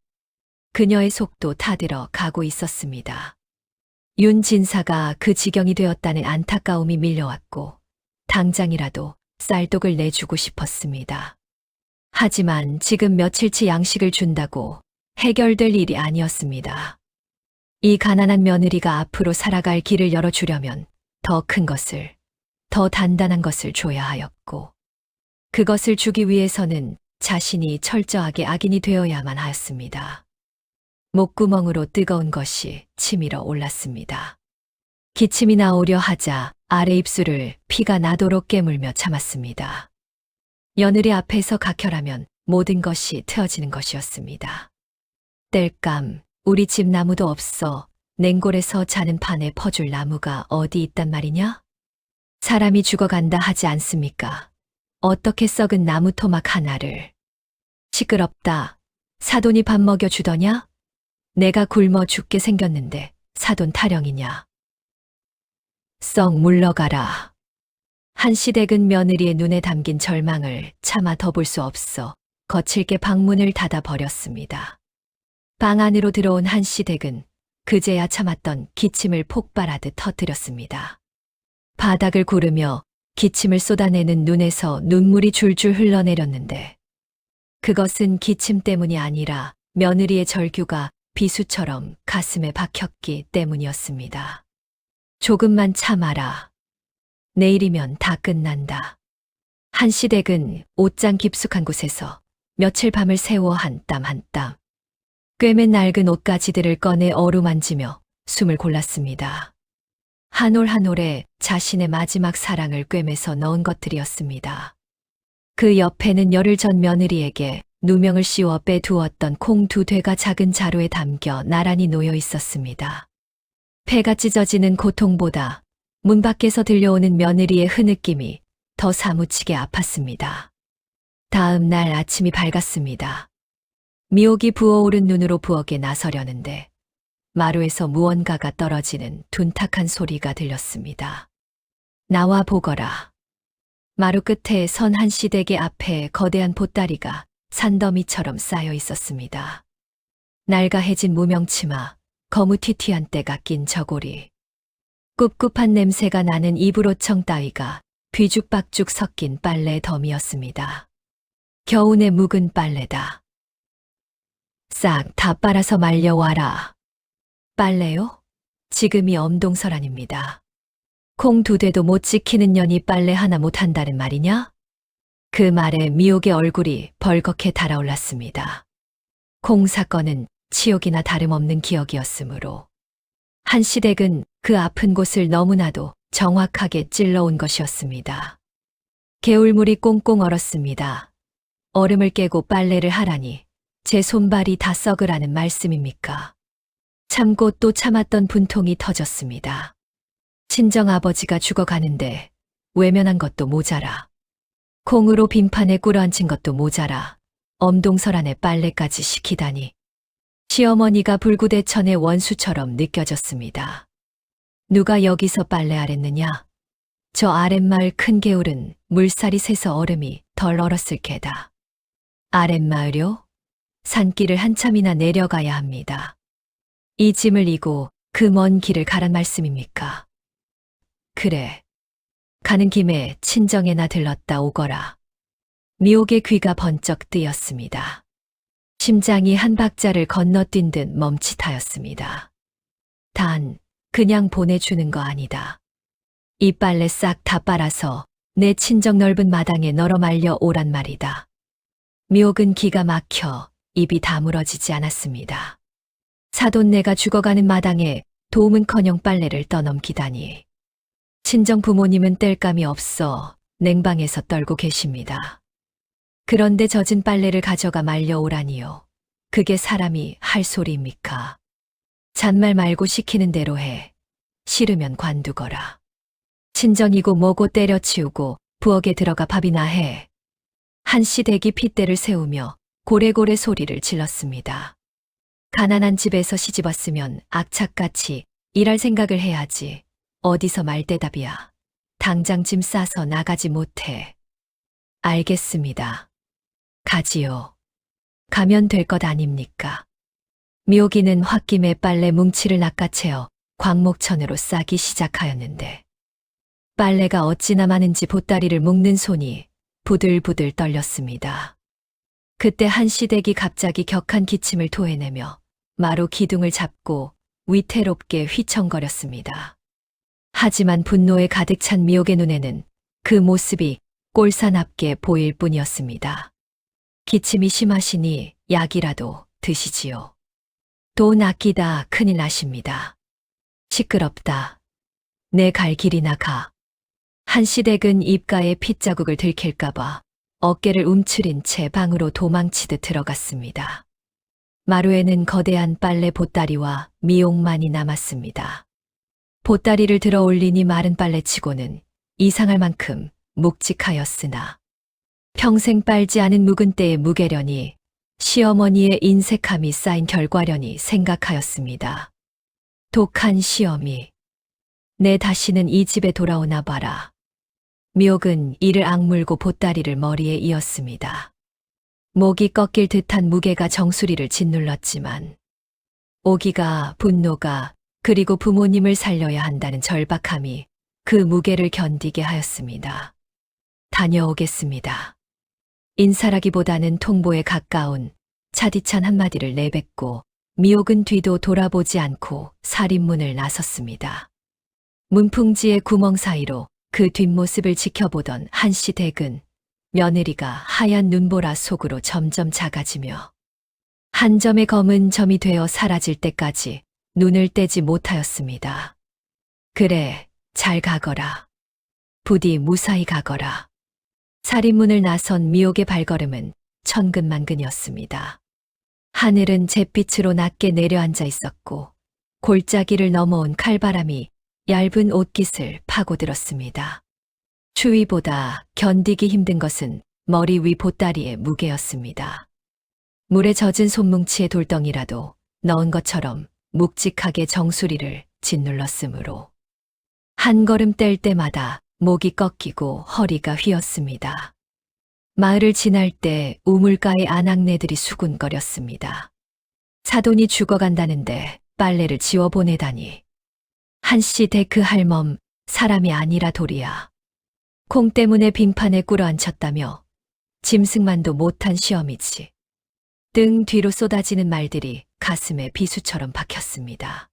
그녀의 속도 타들어 가고 있었습니다. 윤진사가 그 지경이 되었다는 안타까움이 밀려왔고 당장이라도 쌀독을 내주고 싶었습니다. 하지만 지금 며칠치 양식을 준다고 해결될 일이 아니었습니다. 이 가난한 며느리가 앞으로 살아갈 길을 열어주려면 더 큰 것을, 더 단단한 것을 줘야 하였고 그것을 주기 위해서는 자신이 철저하게 악인이 되어야만 하였습니다. 목구멍으로 뜨거운 것이 치밀어 올랐습니다. 기침이 나오려 하자 아래 입술을 피가 나도록 깨물며 참았습니다. 며느리 앞에서 각혈하면 모든 것이 트어지는 것이었습니다. 땔감, 우리 집 나무도 없어 냉골에서 자는 판에 퍼줄 나무가 어디 있단 말이냐? 사람이 죽어간다 하지 않습니까? 어떻게 썩은 나무 토막 하나를. 시끄럽다. 사돈이 밥 먹여주더냐? 내가 굶어 죽게 생겼는데 사돈 타령이냐? 썩 물러가라. 한시댁은 며느리의 눈에 담긴 절망을 차마 더 볼 수 없어 거칠게 방문을 닫아 버렸습니다. 방 안으로 들어온 한시댁은 그제야 참았던 기침을 폭발하듯 터뜨렸습니다. 바닥을 구르며 기침을 쏟아내는 눈에서 눈물이 줄줄 흘러내렸는데 그것은 기침 때문이 아니라 며느리의 절규가 비수처럼 가슴에 박혔기 때문이었습니다. 조금만 참아라. 내일이면 다 끝난다. 한시댁은 옷장 깊숙한 곳에서 며칠 밤을 새워 한 땀 한 땀 꿰맨 낡은 옷가지들을 꺼내 어루만지며 숨을 골랐습니다. 한 올 한 올에 자신의 마지막 사랑을 꿰매서 넣은 것들이었습니다. 그 옆에는 열흘 전 며느리에게 누명을 씌워 빼두었던 콩 2되가 작은 자루에 담겨 나란히 놓여 있었습니다. 폐가 찢어지는 고통보다 문 밖에서 들려오는 며느리의 흐느낌이 더 사무치게 아팠습니다. 다음 날 아침이 밝았습니다. 미옥이 부어오른 눈으로 부엌에 나서려는데 마루에서 무언가가 떨어지는 둔탁한 소리가 들렸습니다. 나와 보거라. 마루 끝에 선 한시댁의 앞에 거대한 보따리가 산더미처럼 쌓여 있었습니다. 낡아해진 무명치마, 거무튀튀한 때가 낀 저고리, 꿉꿉한 냄새가 나는 이불옷청 따위가 뒤죽박죽 섞인 빨래 덤이었습니다. 겨우내 묵은 빨래다. 싹 다 빨아서 말려와라. 빨래요? 지금이 엄동설한입니다. 콩 2대도 못 지키는 년이 빨래 하나 못한다는 말이냐? 그 말에 미옥의 얼굴이 벌겋게 달아올랐습니다. 콩 사건은 치욕이나 다름없는 기억이었으므로 한시댁은 그 아픈 곳을 너무나도 정확하게 찔러온 것이었습니다. 개울물이 꽁꽁 얼었습니다. 얼음을 깨고 빨래를 하라니 제 손발이 다 썩으라는 말씀입니까? 참고 또 참았던 분통이 터졌습니다. 친정아버지가 죽어가는데 외면한 것도 모자라. 콩으로 빙판에 꿇어앉힌 것도 모자라. 엄동설안에 빨래까지 시키다니. 시어머니가 불구대천의 원수처럼 느껴졌습니다. 누가 여기서 빨래하랬느냐? 저 아랫마을 큰 개울은 물살이 새서 얼음이 덜 얼었을 게다. 아랫마을요? 산길을 한참이나 내려가야 합니다. 이 짐을 이고 그 먼 길을 가란 말씀입니까? 그래. 가는 김에 친정에나 들렀다 오거라. 미옥의 귀가 번쩍 뜨였습니다. 심장이 한 박자를 건너뛴 듯 멈칫하였습니다. 단, 그냥 보내주는 거 아니다. 이 빨래 싹 다 빨아서 내 친정 넓은 마당에 널어 말려 오란 말이다. 미옥은 기가 막혀 입이 다물어지지 않았습니다. 사돈네가 죽어가는 마당에 도움은커녕 빨래를 떠넘기다니. 친정 부모님은 뗄감이 없어 냉방에서 떨고 계십니다. 그런데 젖은 빨래를 가져가 말려오라니요. 그게 사람이 할 소리입니까? 잔말 말고 시키는 대로 해. 싫으면 관두거라. 친정이고 뭐고 때려치우고 부엌에 들어가 밥이나 해. 한시댁이 핏대를 세우며 고래고래 소리를 질렀습니다. 가난한 집에서 시집왔으면 악착같이 일할 생각을 해야지. 어디서 말대답이야. 당장 짐 싸서 나가지 못해. 알겠습니다. 가지요. 가면 될 것 아닙니까? 묘기는 홧김에 빨래 뭉치를 낚아채어 광목천으로 싸기 시작하였는데 빨래가 어찌나 많은지 보따리를 묶는 손이 부들부들 떨렸습니다. 그때 한시댁이 갑자기 격한 기침을 토해내며 마루 기둥을 잡고 위태롭게 휘청거렸습니다. 하지만 분노에 가득 찬 미옥의 눈에는 그 모습이 꼴사납게 보일 뿐이었습니다. 기침이 심하시니 약이라도 드시지요. 돈 아끼다 큰일 나십니다. 시끄럽다. 내 갈 길이나 가. 한시댁은 입가에 핏자국을 들킬까봐 어깨를 움츠린 채 방으로 도망치듯 들어갔습니다. 마루에는 거대한 빨래 보따리와 미옥만이 남았습니다. 보따리를 들어 올리니 마른 빨래치고는 이상할 만큼 묵직하였으나 평생 빨지 않은 묵은 때의 무게련이 시어머니의 인색함이 쌓인 결과련이 생각하였습니다. 독한 시어미. 내 다시는 이 집에 돌아오나 봐라. 미옥은 이를 악물고 보따리를 머리에 이었습니다. 목이 꺾일 듯한 무게가 정수리를 짓눌렀지만 오기가, 분노가, 그리고 부모님을 살려야 한다는 절박함이 그 무게를 견디게 하였습니다. 다녀오겠습니다. 인사라기보다는 통보에 가까운 차디찬 한마디를 내뱉고 미옥은 뒤도 돌아보지 않고 살인문을 나섰습니다. 문풍지의 구멍 사이로 그 뒷모습을 지켜보던 한시댁은 며느리가 하얀 눈보라 속으로 점점 작아지며 한 점의 검은 점이 되어 사라질 때까지 눈을 떼지 못하였습니다. 그래, 잘 가거라. 부디 무사히 가거라. 살인문을 나선 미옥의 발걸음은 천근만근이었습니다. 하늘은 잿빛으로 낮게 내려앉아 있었고 골짜기를 넘어온 칼바람이 얇은 옷깃을 파고들었습니다. 추위보다 견디기 힘든 것은 머리 위 보따리의 무게였습니다. 물에 젖은 손뭉치의 돌덩이라도 넣은 것처럼 묵직하게 정수리를 짓눌렀으므로 한 걸음 뗄 때마다 목이 꺾이고 허리가 휘었습니다. 마을을 지날 때 우물가의 아낙네들이 수군거렸습니다. 사돈이 죽어간다는데 빨래를 지워보내다니. 한시댁 그 할멈 사람이 아니라 돌이야. 콩 때문에 빙판에 꿇어앉혔다며 짐승만도 못한 시어미지. 등 뒤로 쏟아지는 말들이 가슴에 비수처럼 박혔습니다.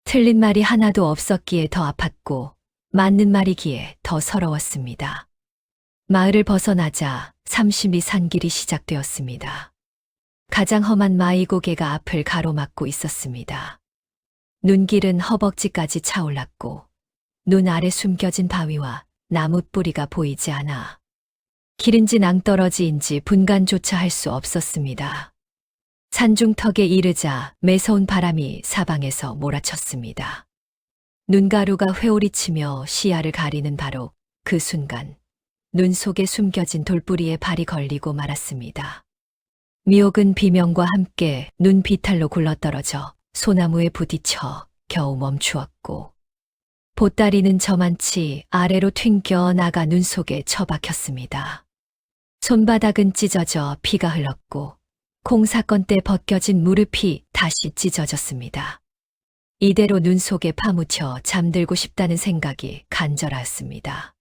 틀린 말이 하나도 없었기에 더 아팠고 맞는 말이기에 더 서러웠습니다. 마을을 벗어나자 삼심리 산길이 시작되었습니다. 가장 험한 마이고개가 앞을 가로막고 있었습니다. 눈길은 허벅지까지 차올랐고 눈 아래 숨겨진 바위와 나무 뿌리가 보이지 않아 길인지 낭떠러지인지 분간조차 할 수 없었습니다. 산중턱에 이르자 매서운 바람이 사방에서 몰아쳤습니다. 눈가루가 회오리치며 시야를 가리는 바로 그 순간 눈 속에 숨겨진 돌뿌리에 발이 걸리고 말았습니다. 미옥은 비명과 함께 눈 비탈로 굴러떨어져 소나무에 부딪혀 겨우 멈추었고 보따리는 저만치 아래로 튕겨 나가 눈 속에 처박혔습니다. 손바닥은 찢어져 피가 흘렀고 콩 사건 때 벗겨진 무릎이 다시 찢어졌습니다. 이대로 눈 속에 파묻혀 잠들고 싶다는 생각이 간절하였습니다.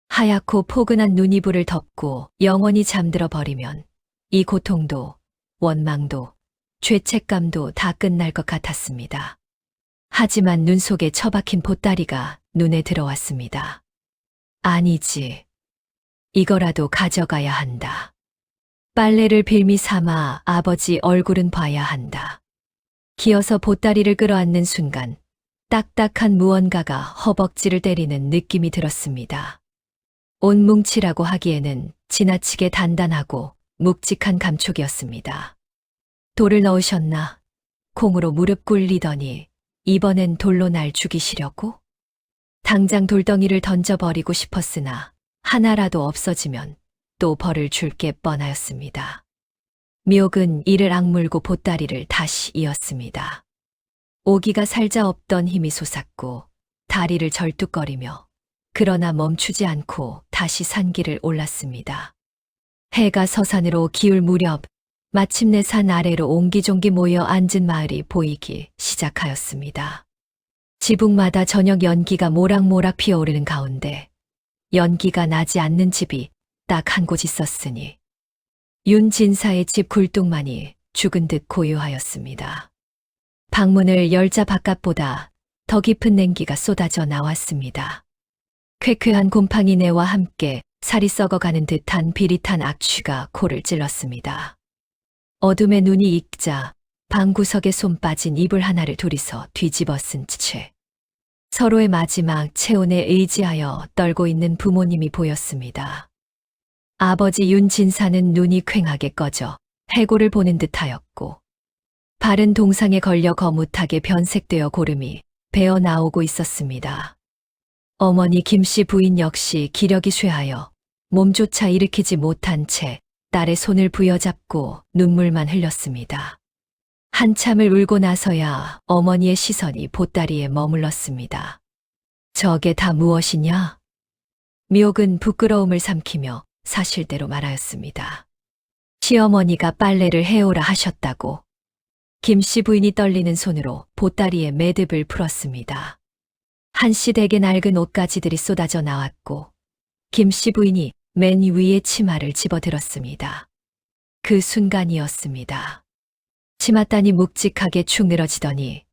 하얗고 포근한 눈이불을 덮고 영원히 잠들어 버리면 이 고통도 원망도 죄책감도 다 끝날 것 같았습니다. 하지만 눈 속에 처박힌 보따리가 눈에 들어왔습니다. 아니지. 이거라도 가져가야 한다. 빨래를 빌미 삼아 아버지 얼굴은 봐야 한다. 기어서 보따리를 끌어안는 순간 딱딱한 무언가가 허벅지를 때리는 느낌이 들었습니다. 온뭉치라고 하기에는 지나치게 단단하고 묵직한 감촉이었습니다. 돌을 넣으셨나? 콩으로 무릎 꿇리더니 이번엔 돌로 날 죽이시려고? 당장 돌덩이를 던져버리고 싶었으나 하나라도 없어지면 또 벌을 줄 게 뻔하였습니다. 미옥은 이를 악물고 보따리를 다시 이었습니다. 오기가 살자 없던 힘이 솟았고 다리를 절뚝거리며 그러나 멈추지 않고 다시 산길을 올랐습니다. 해가 서산으로 기울 무렵 마침내 산 아래로 옹기종기 모여 앉은 마을이 보이기 시작하였습니다. 지붕마다 저녁 연기가 모락모락 피어오르는 가운데 연기가 나지 않는 집이 딱 한 곳 있었으니 윤진사의 집 굴뚝만이 죽은 듯 고요하였습니다. 방문을 열자 바깥보다 더 깊은 냉기가 쏟아져 나왔습니다. 쾌쾌한 곰팡이내와 함께 살이 썩어가는 듯한 비릿한 악취가 코를 찔렀습니다. 어둠에 눈이 익자 방구석에 손 빠진 이불 하나를 둘이서 뒤집어 쓴 채 서로의 마지막 체온에 의지하여 떨고 있는 부모님이 보였습니다. 아버지 윤진사는 눈이 퀭하게 꺼져 해골을 보는 듯하였고 발은 동상에 걸려 거뭇하게 변색되어 고름이 배어 나오고 있었습니다. 어머니 김씨 부인 역시 기력이 쇠하여 몸조차 일으키지 못한 채 딸의 손을 부여잡고 눈물만 흘렸습니다. 한참을 울고 나서야 어머니의 시선이 보따리에 머물렀습니다. 저게 다 무엇이냐? 미옥은 부끄러움을 삼키며 사실대로 말하였습니다. 시어머니가 빨래를 해오라 하셨다고. 김씨 부인이 떨리는 손으로 보따리에 매듭을 풀었습니다. 한시대게 낡은 옷가지들이 쏟아져 나왔고 김씨 부인이 맨 위에 치마를 집어들었습니다. 그 순간이었습니다. 치맛단이 묵직하게 축 늘어지더니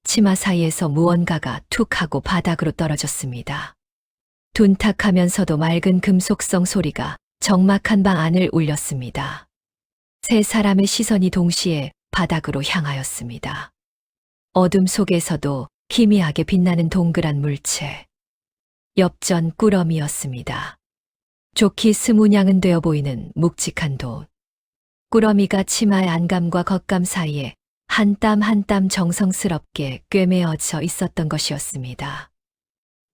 치마 사이에서 무언가가 툭 하고 바닥으로 떨어졌습니다. 둔탁하면서도 맑은 금속성 소리가 적막한 방 안을 울렸습니다. 세 사람의 시선이 동시에 바닥으로 향하였습니다. 어둠 속에서도 희미하게 빛나는 동그란 물체. 엽전 꾸러미였습니다. 좋기 스무냥은 되어 보이는 묵직한 돈. 꾸러미가 치마의 안감과 겉감 사이에 한 땀 한 땀 정성스럽게 꿰매어져 있었던 것이었습니다.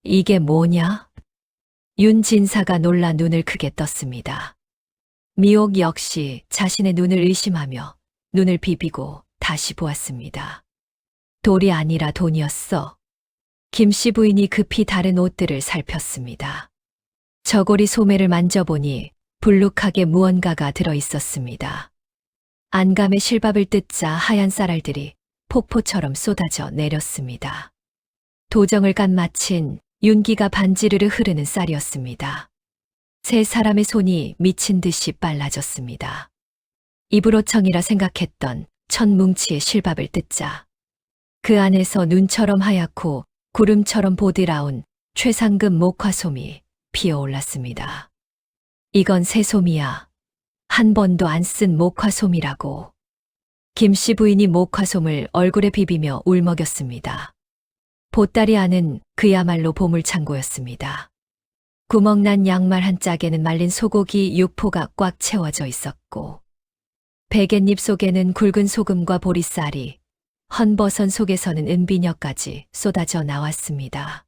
이게 뭐냐? 윤진사가 놀라 눈을 크게 떴습니다. 미옥 역시 자신의 눈을 의심하며 눈을 비비고 다시 보았습니다. 돌이 아니라 돈이었어. 김씨 부인이 급히 다른 옷들을 살폈습니다. 저고리 소매를 만져보니 불룩하게 무언가가 들어 있었습니다. 안감에 실밥을 뜯자 하얀 쌀알들이 폭포처럼 쏟아져 내렸습니다. 도정을 간 마친 윤기가 반지르르 흐르는 쌀이었습니다. 세 사람의 손이 미친 듯이 빨라졌습니다. 이불호청이라 생각했던 천 뭉치의 실밥을 뜯자 그 안에서 눈처럼 하얗고 구름처럼 보드라운 최상급 목화솜이 피어올랐습니다. 이건 새솜이야. 한 번도 안 쓴 목화솜이라고. 김씨 부인이 목화솜을 얼굴에 비비며 울먹였습니다. 보따리 안은 그야말로 보물창고였습니다. 구멍난 양말 한 짝에는 말린 소고기 육포가 꽉 채워져 있었고 베갯잎 속에는 굵은 소금과 보리쌀이 헌버선 속에서는 은비녀까지 쏟아져 나왔습니다.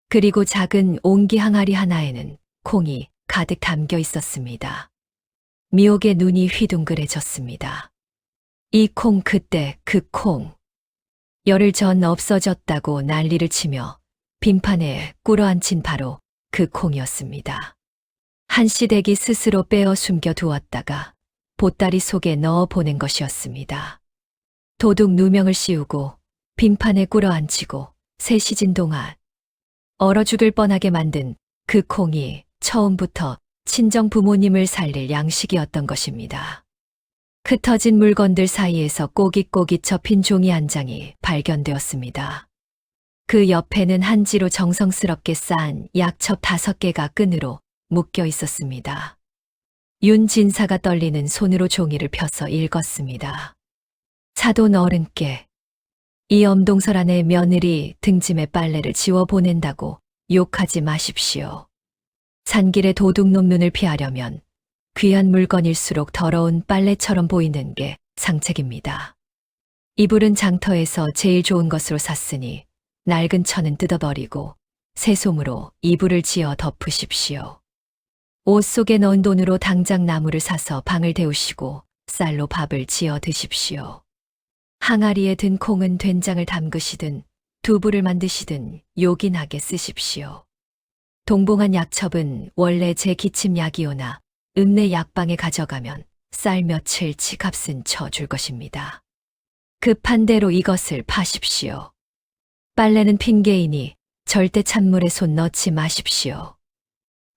그리고 작은 옹기 항아리 하나에는 콩이 가득 담겨 있었습니다. 미옥의 눈이 휘둥그레졌습니다. 이 콩 그때 그 콩. 열흘 전 없어졌다고 난리를 치며 빈판에 꿇어앉힌 바로 그 콩이었습니다. 한시댁이 스스로 빼어 숨겨 두었다가 보따리 속에 넣어 보낸 것이었습니다. 도둑 누명을 씌우고 빈판에 꿇어앉히고 세 시진 동안 얼어 죽을 뻔하게 만든 그 콩이 처음부터 친정 부모님을 살릴 양식이었던 것입니다. 흩어진 물건들 사이에서 꼬깃꼬깃 접힌 종이 한 장이 발견되었습니다. 그 옆에는 한지로 정성스럽게 쌓은 약첩 5개가 끈으로 묶여 있었습니다. 윤 진사가 떨리는 손으로 종이를 펴서 읽었습니다. 사돈 어른께 이 엄동설 안에 며느리 등짐에 빨래를 지워 보낸다고 욕하지 마십시오. 산길의 도둑놈 눈을 피하려면 귀한 물건일수록 더러운 빨래처럼 보이는 게 상책입니다. 이불은 장터에서 제일 좋은 것으로 샀으니 낡은 천은 뜯어버리고 새 솜으로 이불을 지어 덮으십시오. 옷 속에 넣은 돈으로 당장 나무를 사서 방을 데우시고 쌀로 밥을 지어 드십시오. 항아리에 든 콩은 된장을 담그시든 두부를 만드시든 요긴하게 쓰십시오. 동봉한 약첩은 원래 제 기침약이오나 읍내 약방에 가져가면 쌀 며칠치 값은 쳐줄 것입니다. 급한 대로 이것을 파십시오. 빨래는 핑계이니 절대 찬물에 손 넣지 마십시오.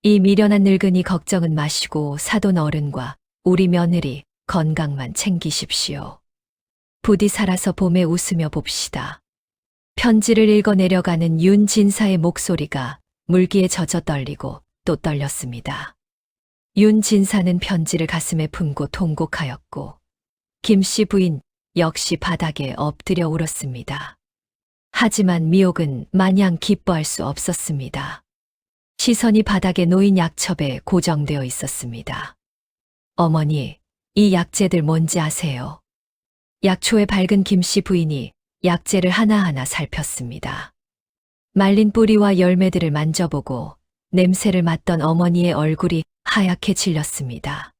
이 미련한 늙은이 걱정은 마시고 사돈 어른과 우리 며느리 건강만 챙기십시오. 부디 살아서 봄에 웃으며 봅시다. 편지를 읽어 내려가는 윤 진사의 목소리가 물기에 젖어 떨리고 또 떨렸습니다. 윤 진사는 편지를 가슴에 품고 통곡하였고 김씨 부인 역시 바닥에 엎드려 울었습니다. 하지만 미옥은 마냥 기뻐할 수 없었습니다. 시선이 바닥에 놓인 약첩에 고정되어 있었습니다. 어머니, 이 약재들 뭔지 아세요? 약초에 밝은 김씨 부인이 약재를 하나하나 살폈습니다. 말린 뿌리와 열매들을 만져보고 냄새를 맡던 어머니의 얼굴이 하얗게 질렸습니다.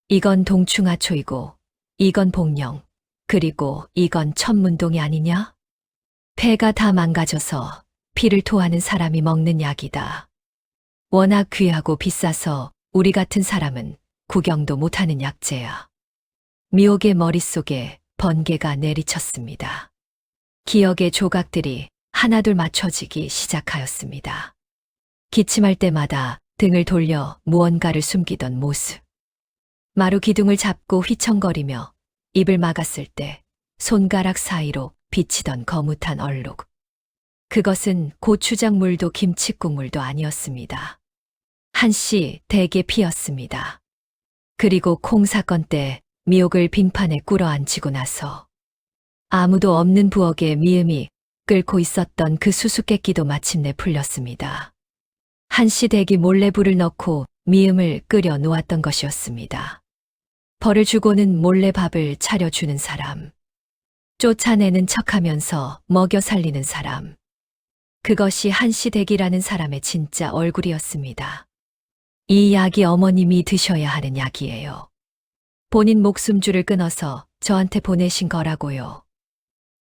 이건 동충하초이고 이건 복령, 그리고 이건 천문동이 아니냐? 폐가 다 망가져서 피를 토하는 사람이 먹는 약이다. 워낙 귀하고 비싸서 우리 같은 사람은 구경도 못하는 약재야. 미옥의 머릿속에 번개가 내리쳤습니다. 기억의 조각들이 하나둘 맞춰지기 시작하였습니다. 기침할 때마다 등을 돌려 무언가를 숨기던 모습. 마루 기둥을 잡고 휘청거리며 입을 막았을 때 손가락 사이로 비치던 거뭇한 얼룩. 그것은 고추장물도 김칫국물도 아니었습니다. 한씨 댁의 피였습니다. 그리고 콩 사건 때 미옥을 빙판에 꿇어앉히고 나서 아무도 없는 부엌에 미음이 끓고 있었던 그 수수께끼도 마침내 풀렸습니다. 한씨 댁이 몰래 불을 넣고 미음을 끓여 놓았던 것이었습니다. 벌을 주고는 몰래 밥을 차려주는 사람. 쫓아내는 척하면서 먹여 살리는 사람. 그것이 한씨 댁이라는 사람의 진짜 얼굴이었습니다. 이 약이 어머님이 드셔야 하는 약이에요. 본인 목숨줄을 끊어서 저한테 보내신 거라고요.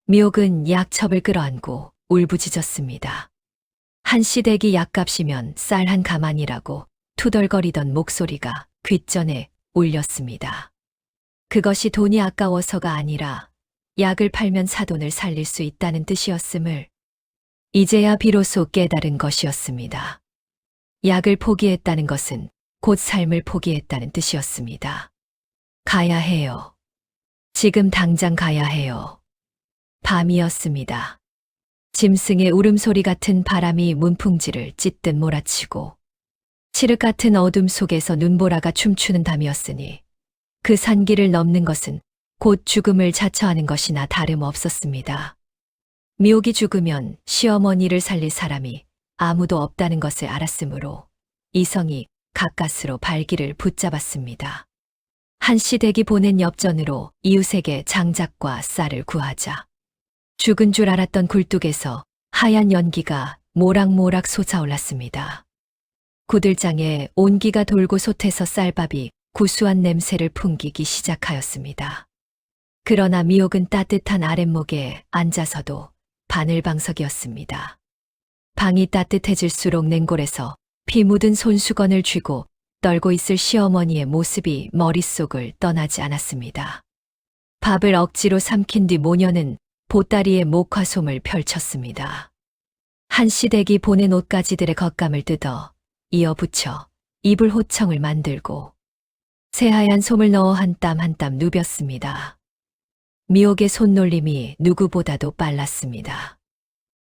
미옥은 약첩을 끌어안고 울부짖었습니다. 한씨 댁이 약값이면 쌀 한 가만이라고 투덜거리던 목소리가 귓전에 울렸습니다. 그것이 돈이 아까워서가 아니라 약을 팔면 사돈을 살릴 수 있다는 뜻이었음을 이제야 비로소 깨달은 것이었습니다. 약을 포기했다는 것은 곧 삶을 포기했다는 뜻이었습니다. 가야 해요. 지금 당장 가야 해요. 밤이었습니다. 짐승의 울음소리 같은 바람이 문풍지를 찢듯 몰아치고 칠흑 같은 어둠 속에서 눈보라가 춤추는 밤이었으니 그 산길을 넘는 것은 곧 죽음을 자처하는 것이나 다름없었습니다. 미옥이 죽으면 시어머니를 살릴 사람이 아무도 없다는 것을 알았으므로 이성이 가까스로 발길을 붙잡았습니다. 한씨 댁이 보낸 엽전으로 이웃에게 장작과 쌀을 구하자. 죽은 줄 알았던 굴뚝에서 하얀 연기가 모락모락 솟아올랐습니다. 구들장에 온기가 돌고 솟해서 쌀밥이 구수한 냄새를 풍기기 시작하였습니다. 그러나 미옥은 따뜻한 아랫목에 앉아서도 바늘방석이었습니다. 방이 따뜻해질수록 냉골에서 피 묻은 손수건을 쥐고 떨고 있을 시어머니의 모습이 머릿속을 떠나지 않았습니다. 밥을 억지로 삼킨 뒤 모녀는 보따리에 목화솜을 펼쳤습니다. 한시댁이 보낸 옷가지들의 겉감을 뜯어 이어붙여 이불 호청을 만들고 새하얀 솜을 넣어 한 땀 한 땀 누볐습니다. 미옥의 손놀림이 누구보다도 빨랐습니다.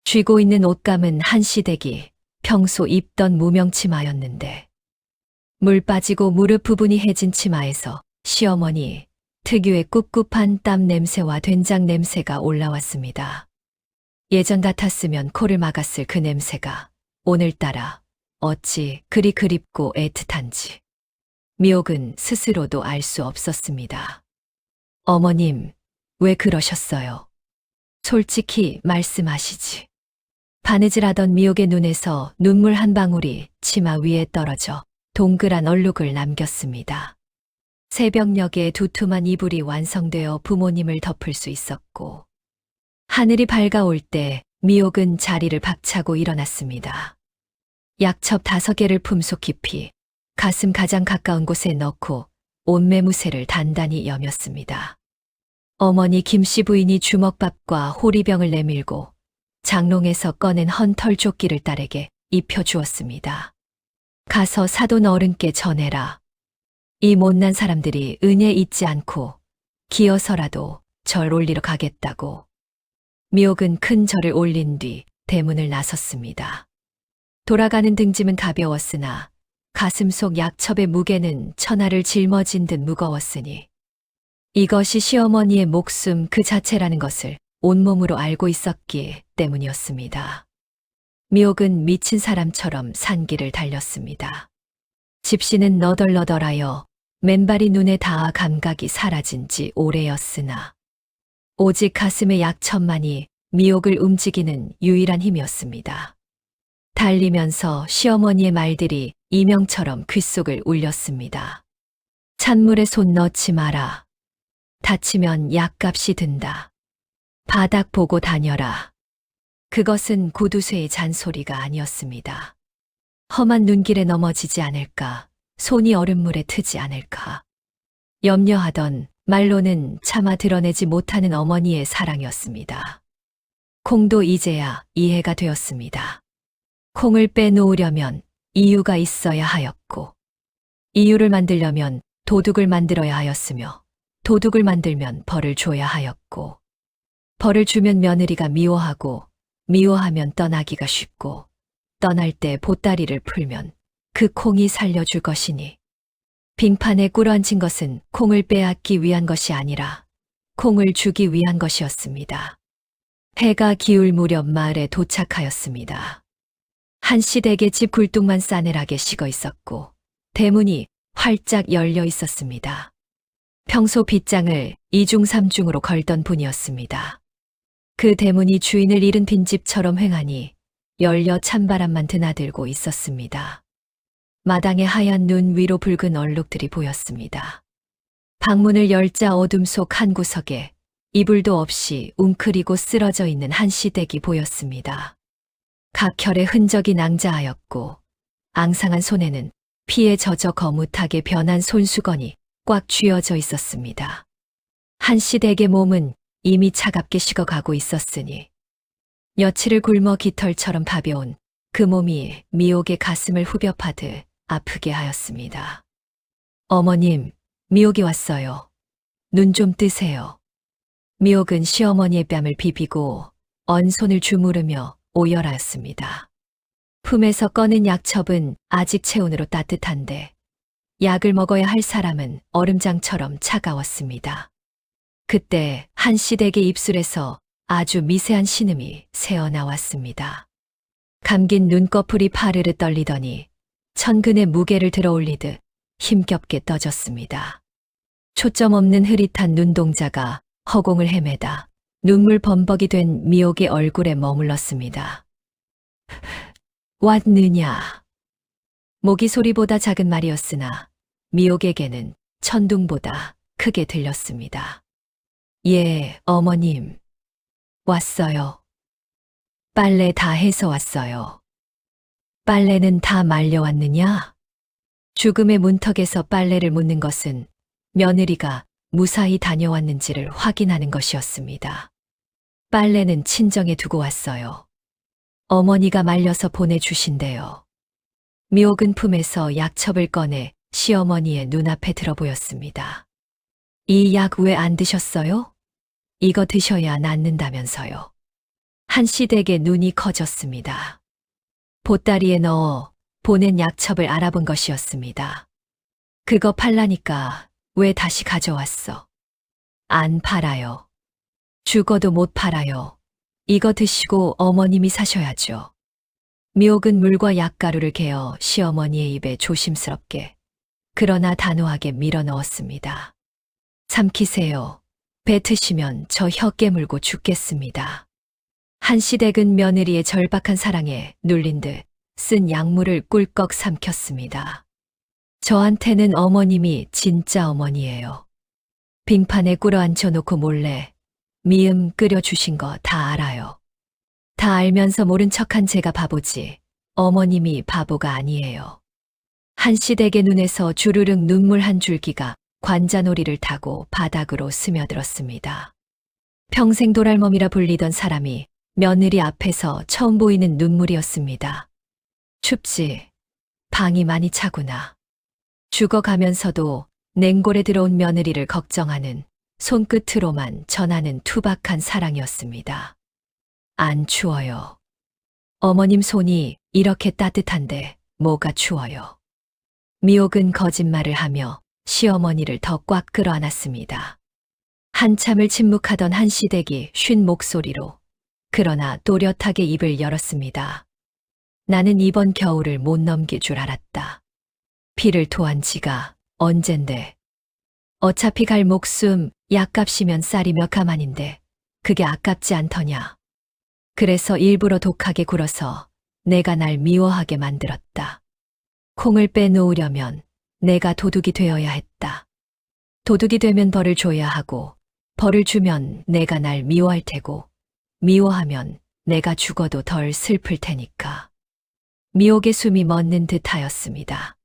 쥐고 있는 옷감은 한시댁이 평소 입던 무명 치마였는데 물 빠지고 무릎 부분이 해진 치마에서 시어머니 특유의 꿉꿉한 땀 냄새와 된장 냄새가 올라왔습니다. 예전 같았으면 코를 막았을 그 냄새가 오늘따라 어찌 그리 그립고 애틋한지 미옥은 스스로도 알 수 없었습니다. 어머님, 왜 그러셨어요? 솔직히 말씀하시지. 바느질하던 미옥의 눈에서 눈물 한 방울이 치마 위에 떨어져 동그란 얼룩을 남겼습니다. 새벽녘에 두툼한 이불이 완성되어 부모님을 덮을 수 있었고 하늘이 밝아올 때 미옥은 자리를 박차고 일어났습니다. 약첩 5개를 품속 깊이 가슴 가장 가까운 곳에 넣고 옷매무새를 단단히 여몄습니다. 어머니 김씨 부인이 주먹밥과 호리병을 내밀고 장롱에서 꺼낸 헌털 조끼를 딸에게 입혀주었습니다. 가서 사돈 어른께 전해라. 이 못난 사람들이 은혜 잊지 않고 기어서라도 절 올리러 가겠다고. 미옥은 큰 절을 올린 뒤 대문을 나섰습니다. 돌아가는 등짐은 가벼웠으나 가슴 속 약첩의 무게는 천하를 짊어진 듯 무거웠으니 이것이 시어머니의 목숨 그 자체라는 것을 온몸으로 알고 있었기 때문이었습니다. 미옥은 미친 사람처럼 산길을 달렸습니다. 집시는 너덜너덜하여 맨발이 눈에 닿아 감각이 사라진 지 오래였으나 오직 가슴의 약천만이 미옥을 움직이는 유일한 힘이었습니다. 달리면서 시어머니의 말들이 이명처럼 귓속을 울렸습니다. 찬물에 손 넣지 마라. 다치면 약값이 든다. 바닥 보고 다녀라. 그것은 구두쇠의 잔소리가 아니었습니다. 험한 눈길에 넘어지지 않을까, 손이 얼음물에 트지 않을까. 염려하던 말로는 차마 드러내지 못하는 어머니의 사랑이었습니다. 콩도 이제야 이해가 되었습니다. 콩을 빼놓으려면 이유가 있어야 하였고, 이유를 만들려면 도둑을 만들어야 하였으며, 도둑을 만들면 벌을 줘야 하였고, 벌을 주면 며느리가 미워하고, 미워하면 떠나기가 쉽고, 떠날 때 보따리를 풀면 그 콩이 살려줄 것이니, 빙판에 꿇어앉힌 것은 콩을 빼앗기 위한 것이 아니라 콩을 주기 위한 것이었습니다. 해가 기울 무렵 마을에 도착하였습니다. 한시댁의 집 굴뚝만 싸늘하게 식어 있었고 대문이 활짝 열려 있었습니다. 평소 빗장을 2중 3중으로 걸던 분이었습니다. 그 대문이 주인을 잃은 빈집처럼 횡하니 열려 찬바람만 드나들고 있었습니다. 마당에 하얀 눈 위로 붉은 얼룩들이 보였습니다. 방문을 열자 어둠 속 한 구석에 이불도 없이 웅크리고 쓰러져 있는 한시댁이 보였습니다. 각혈의 흔적이 낭자하였고 앙상한 손에는 피에 젖어 거뭇하게 변한 손수건이 꽉 쥐어져 있었습니다. 한시댁의 몸은 이미 차갑게 식어가고 있었으니 여치를 굶어 깃털처럼 가벼운 그 몸이 미옥의 가슴을 후벼 파듯 아프게 하였습니다. 어머님, 미옥이 왔어요. 눈 좀 뜨세요. 미옥은 시어머니의 뺨을 비비고 언 손을 주무르며 오열하였습니다. 품에서 꺼낸 약첩은 아직 체온으로 따뜻한데 약을 먹어야 할 사람은 얼음장처럼 차가웠습니다. 그때 한시댁의 입술에서 아주 미세한 신음이 새어나왔습니다. 감긴 눈꺼풀이 파르르 떨리더니 천근의 무게를 들어 올리듯 힘겹게 떠졌습니다. 초점 없는 흐릿한 눈동자가 허공을 헤매다 눈물 범벅이 된 미옥의 얼굴에 머물렀습니다. 왔느냐? 모기 소리보다 작은 말이었으나 미옥에게는 천둥보다 크게 들렸습니다. 예, 어머님. 왔어요. 빨래 다 해서 왔어요. 빨래는 다 말려왔느냐? 죽음의 문턱에서 빨래를 묻는 것은 며느리가 무사히 다녀왔는지를 확인하는 것이었습니다. 빨래는 친정에 두고 왔어요. 어머니가 말려서 보내주신대요. 미옥은 품에서 약첩을 꺼내 시어머니의 눈앞에 들어 보였습니다. 이 약 왜 안 드셨어요? 이거 드셔야 낫는다면서요. 한시댁의 눈이 커졌습니다. 보따리에 넣어 보낸 약첩을 알아본 것이었습니다. 그거 팔라니까 왜 다시 가져왔어? 안 팔아요. 죽어도 못 팔아요. 이거 드시고 어머님이 사셔야죠. 미옥은 물과 약가루를 개어 시어머니의 입에 조심스럽게 그러나 단호하게 밀어 넣었습니다. 삼키세요. 뱉으시면 저 혀 깨물고 죽겠습니다. 한시댁은 며느리의 절박한 사랑에 눌린 듯 쓴 약물을 꿀꺽 삼켰습니다. 저한테는 어머님이 진짜 어머니예요. 빙판에 꿇어앉혀 놓고 몰래 미음 끓여주신 거 다 알아요. 다 알면서 모른 척한 제가 바보지 어머님이 바보가 아니에요. 한시댁의 눈에서 주르륵 눈물 한 줄기가 관자놀이를 타고 바닥으로 스며들었습니다. 평생 도랄멈이라 불리던 사람이 며느리 앞에서 처음 보이는 눈물이었습니다. 춥지? 방이 많이 차구나. 죽어가면서도 냉골에 들어온 며느리를 걱정하는 손끝으로만 전하는 투박한 사랑이었습니다. 안 추워요. 어머님 손이 이렇게 따뜻한데 뭐가 추워요. 미옥은 거짓말을 하며 시어머니를 더 꽉 끌어안았습니다. 한참을 침묵하던 한시댁이 쉰 목소리로 그러나 또렷하게 입을 열었습니다. 나는 이번 겨울을 못 넘길 줄 알았다. 피를 토한 지가 언젠데. 어차피 갈 목숨 약값이면 쌀이 몇 가만인데 그게 아깝지 않더냐. 그래서 일부러 독하게 굴어서 내가 날 미워하게 만들었다. 콩을 빼놓으려면 내가 도둑이 되어야 했다. 도둑이 되면 벌을 줘야 하고 벌을 주면 내가 날 미워할 테고 미워하면 내가 죽어도 덜 슬플 테니까. 미옥의 숨이 멎는 듯하였습니다.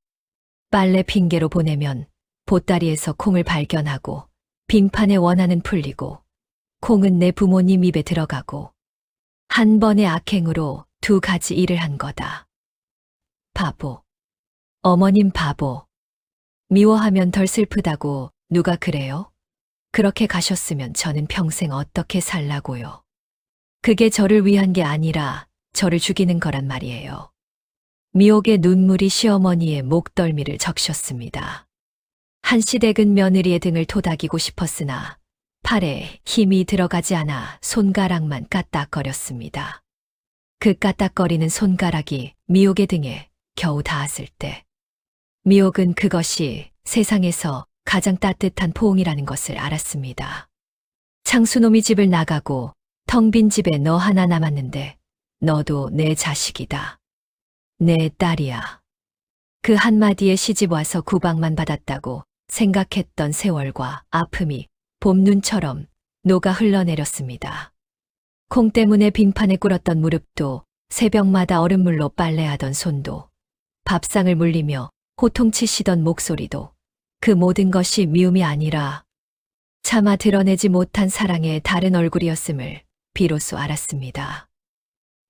빨래 핑계로 보내면 보따리에서 콩을 발견하고 빙판에 원하는 풀리고 콩은 내 부모님 입에 들어가고 한 번의 악행으로 두 가지 일을 한 거다. 바보. 어머님 바보. 미워하면 덜 슬프다고 누가 그래요? 그렇게 가셨으면 저는 평생 어떻게 살라고요. 그게 저를 위한 게 아니라 저를 죽이는 거란 말이에요. 미옥의 눈물이 시어머니의 목덜미를 적셨습니다. 한시댁은 며느리의 등을 토닥이고 싶었으나 팔에 힘이 들어가지 않아 손가락만 까딱거렸습니다. 그 까딱거리는 손가락이 미옥의 등에 겨우 닿았을 때 미옥은 그것이 세상에서 가장 따뜻한 포옹이라는 것을 알았습니다. 창수놈이 집을 나가고 텅 빈 집에 너 하나 남았는데 너도 내 자식이다. 내 딸이야. 그 한마디에 시집 와서 구박만 받았다고 생각했던 세월과 아픔이 봄눈처럼 녹아 흘러내렸습니다. 콩 때문에 빙판에 꿇었던 무릎도 새벽마다 얼음물로 빨래하던 손도 밥상을 물리며 호통치시던 목소리도 그 모든 것이 미움이 아니라 차마 드러내지 못한 사랑의 다른 얼굴이었음을 비로소 알았습니다.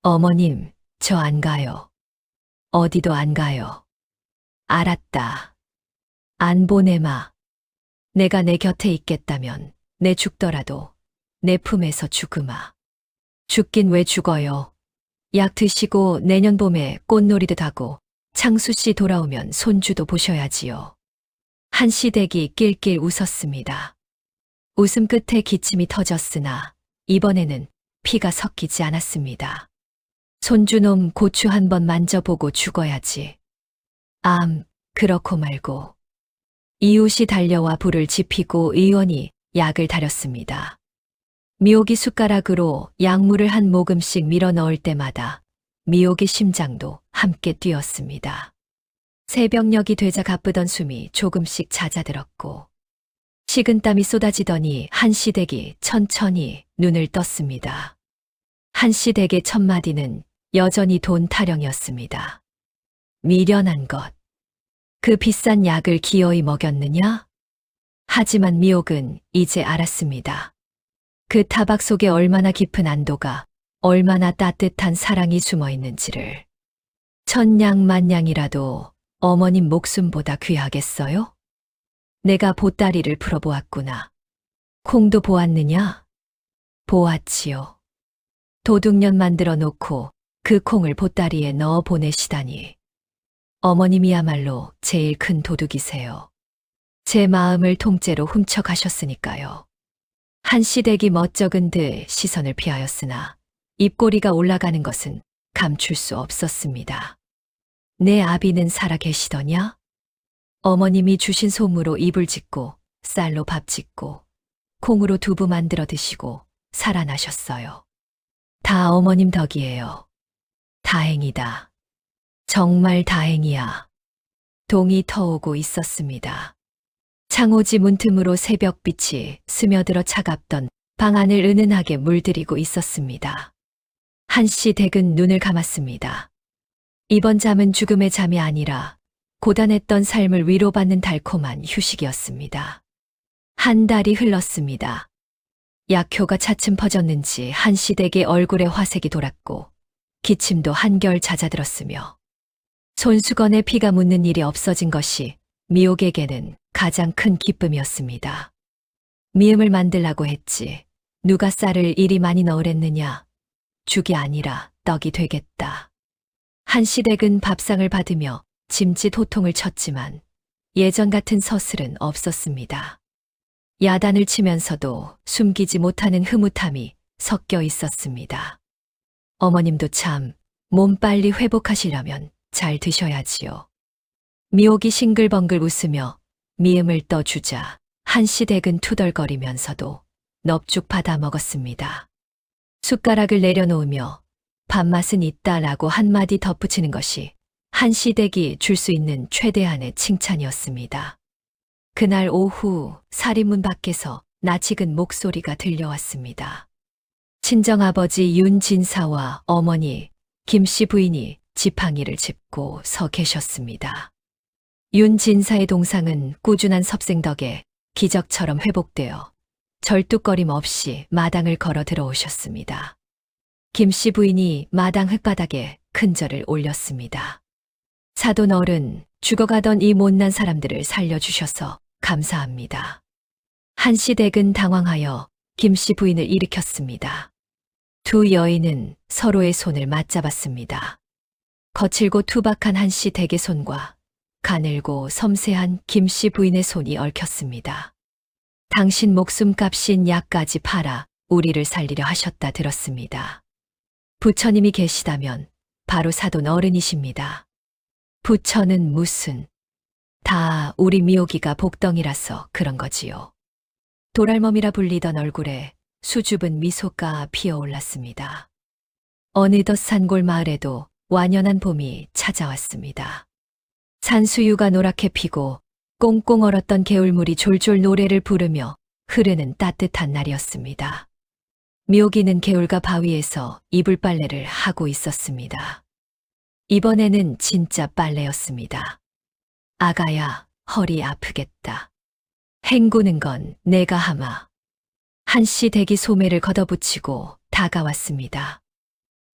어머님, 저 안 가요. 어디도 안 가요. 알았다. 안 보내마. 내가 내 곁에 있겠다면 내 죽더라도 내 품에서 죽으마. 죽긴 왜 죽어요. 약 드시고 내년 봄에 꽃놀이도 하고 창수 씨 돌아오면 손주도 보셔야지요. 한시댁이 낄낄 웃었습니다. 웃음 끝에 기침이 터졌으나 이번에는 피가 섞이지 않았습니다. 손주놈 고추 한번 만져보고 죽어야지. 그렇고 말고. 이웃이 달려와 불을 지피고 의원이 약을 다렸습니다. 미옥이 숟가락으로 약물을 한 모금씩 밀어 넣을 때마다 미옥의 심장도 함께 뛰었습니다. 새벽녘이 되자 가쁘던 숨이 조금씩 잦아들었고 식은땀이 쏟아지더니 한시댁이 천천히 눈을 떴습니다. 한씨 댁의 첫 마디는 여전히 돈 타령이었습니다. 미련한 것. 그 비싼 약을 기어이 먹였느냐? 하지만 미옥은 이제 알았습니다. 그 타박 속에 얼마나 깊은 안도가, 얼마나 따뜻한 사랑이 숨어 있는지를. 천냥만냥이라도 어머님 목숨보다 귀하겠어요? 내가 보따리를 풀어보았구나. 콩도 보았느냐? 보았지요. 도둑년 만들어 놓고 그 콩을 보따리에 넣어 보내시다니. 어머님이야말로 제일 큰 도둑이세요. 제 마음을 통째로 훔쳐가셨으니까요. 한씨 댁이 멋쩍은 듯 시선을 피하였으나 입꼬리가 올라가는 것은 감출 수 없었습니다. 내 아비는 살아 계시더냐? 어머님이 주신 솜으로 이불 짓고 쌀로 밥 짓고 콩으로 두부 만들어 드시고 살아나셨어요. 다 어머님 덕이에요. 다행이다. 정말 다행이야. 동이 터오고 있었습니다. 창호지 문틈으로 새벽빛이 스며들어 차갑던 방 안을 은은하게 물들이고 있었습니다. 한씨 댁은 눈을 감았습니다. 이번 잠은 죽음의 잠이 아니라 고단했던 삶을 위로받는 달콤한 휴식이었습니다. 한 달이 흘렀습니다. 약효가 차츰 퍼졌는지 한씨 댁의 얼굴에 화색이 돌았고 기침도 한결 잦아들었으며 손수건에 피가 묻는 일이 없어진 것이 미옥에게는 가장 큰 기쁨이었습니다. 미음을 만들라고 했지. 누가 쌀을 이리 많이 넣으랬느냐. 죽이 아니라 떡이 되겠다. 한씨 댁은 밥상을 받으며 짐짓 호통을 쳤지만 예전 같은 서슬은 없었습니다. 야단을 치면서도 숨기지 못하는 흐뭇함이 섞여 있었습니다. 어머님도 참 몸 빨리 회복하시려면 잘 드셔야지요. 미옥이 싱글벙글 웃으며 미음을 떠주자 한씨 댁은 투덜거리면서도 넙죽 받아 먹었습니다. 숟가락을 내려놓으며 밥맛은 있다라고 한마디 덧붙이는 것이 한씨 댁이 줄 수 있는 최대한의 칭찬이었습니다. 그날 오후 사리문 밖에서 낯익은 목소리가 들려왔습니다. 친정아버지 윤진사와 어머니 김씨 부인이 지팡이를 짚고 서 계셨습니다. 윤진사의 동상은 꾸준한 섭생 덕에 기적처럼 회복되어 절뚝거림 없이 마당을 걸어 들어오셨습니다. 김씨 부인이 마당 흙바닥에 큰 절을 올렸습니다. 사돈 어른, 죽어가던 이 못난 사람들을 살려주셔서 감사합니다. 한씨 댁은 당황하여 김씨 부인을 일으켰습니다. 두 여인은 서로의 손을 맞잡았습니다. 거칠고 투박한 한씨 댁의 손과 가늘고 섬세한 김씨 부인의 손이 얽혔습니다. 당신 목숨값인 약까지 팔아 우리를 살리려 하셨다 들었습니다. 부처님이 계시다면 바로 사돈 어른이십니다. 부처는 무슨, 다 우리 미옥이가 복덩이라서 그런 거지요. 도랄멈이라 불리던 얼굴에 수줍은 미소가 피어올랐습니다. 어느덧 산골 마을에도 완연한 봄이 찾아왔습니다. 산수유가 노랗게 피고 꽁꽁 얼었던 개울물이 졸졸 노래를 부르며 흐르는 따뜻한 날이었습니다. 미옥이는 개울가 바위에서 이불 빨래를 하고 있었습니다. 이번에는 진짜 빨래였습니다. 아가야, 허리 아프겠다. 헹구는 건 내가 하마. 한씨 댁이 소매를 걷어붙이고 다가왔습니다.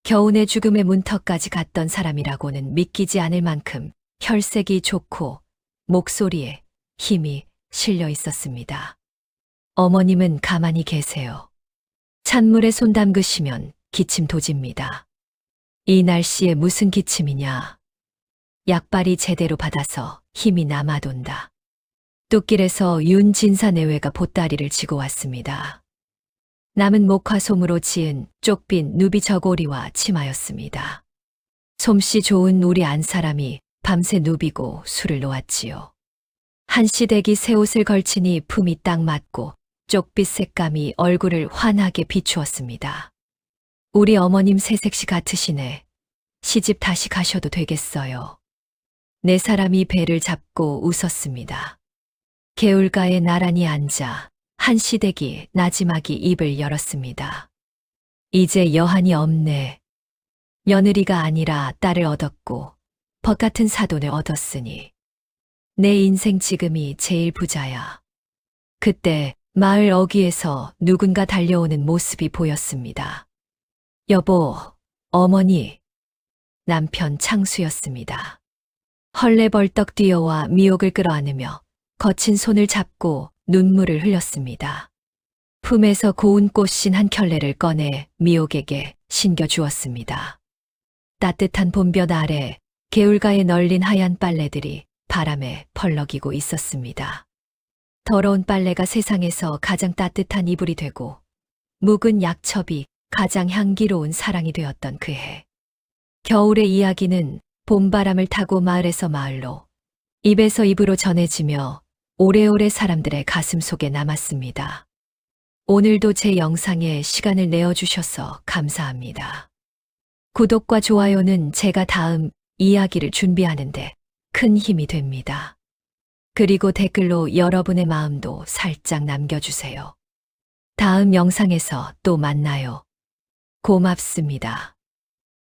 겨우내 죽음의 문턱까지 갔던 사람이라고는 믿기지 않을 만큼 혈색이 좋고 목소리에 힘이 실려 있었습니다. 어머님은 가만히 계세요. 찬물에 손 담그시면 기침 도집니다. 이 날씨에 무슨 기침이냐. 약발이 제대로 받아서 힘이 남아돈다. 뚝길에서 윤진사 내외가 보따리를 지고 왔습니다. 남은 목화솜으로 지은 쪽빛 누비 저고리와 치마였습니다. 솜씨 좋은 우리 안사람이 밤새 누비고 술을 놓았지요. 한씨 댁이 새 옷을 걸치니 품이 딱 맞고 쪽빛 색감이 얼굴을 환하게 비추었습니다. 우리 어머님 새색시 같으시네. 시집 다시 가셔도 되겠어요. 네 사람이 배를 잡고 웃었습니다. 개울가에 나란히 앉아 한씨 댁이 나지막이 입을 열었습니다. 이제 여한이 없네. 며느리가 아니라 딸을 얻었고 벗 같은 사돈을 얻었으니 내 인생 지금이 제일 부자야. 그때 마을 어귀에서 누군가 달려오는 모습이 보였습니다. 여보, 어머니. 남편 창수였습니다. 헐레벌떡 뛰어와 미옥을 끌어안으며 거친 손을 잡고 눈물을 흘렸습니다. 품에서 고운 꽃신 한 켤레를 꺼내 미옥에게 신겨 주었습니다. 따뜻한 봄볕 아래 개울가에 널린 하얀 빨래들이 바람에 펄럭이고 있었습니다. 더러운 빨래가 세상에서 가장 따뜻한 이불이 되고 묵은 약첩이 가장 향기로운 사랑이 되었던 그 해. 겨울의 이야기는 봄바람을 타고 마을에서 마을로, 입에서 입으로 전해지며 오래오래 사람들의 가슴 속에 남았습니다. 오늘도 제 영상에 시간을 내어주셔서 감사합니다. 구독과 좋아요는 제가 다음 이야기를 준비하는데 큰 힘이 됩니다. 그리고 댓글로 여러분의 마음도 살짝 남겨주세요. 다음 영상에서 또 만나요. 고맙습니다.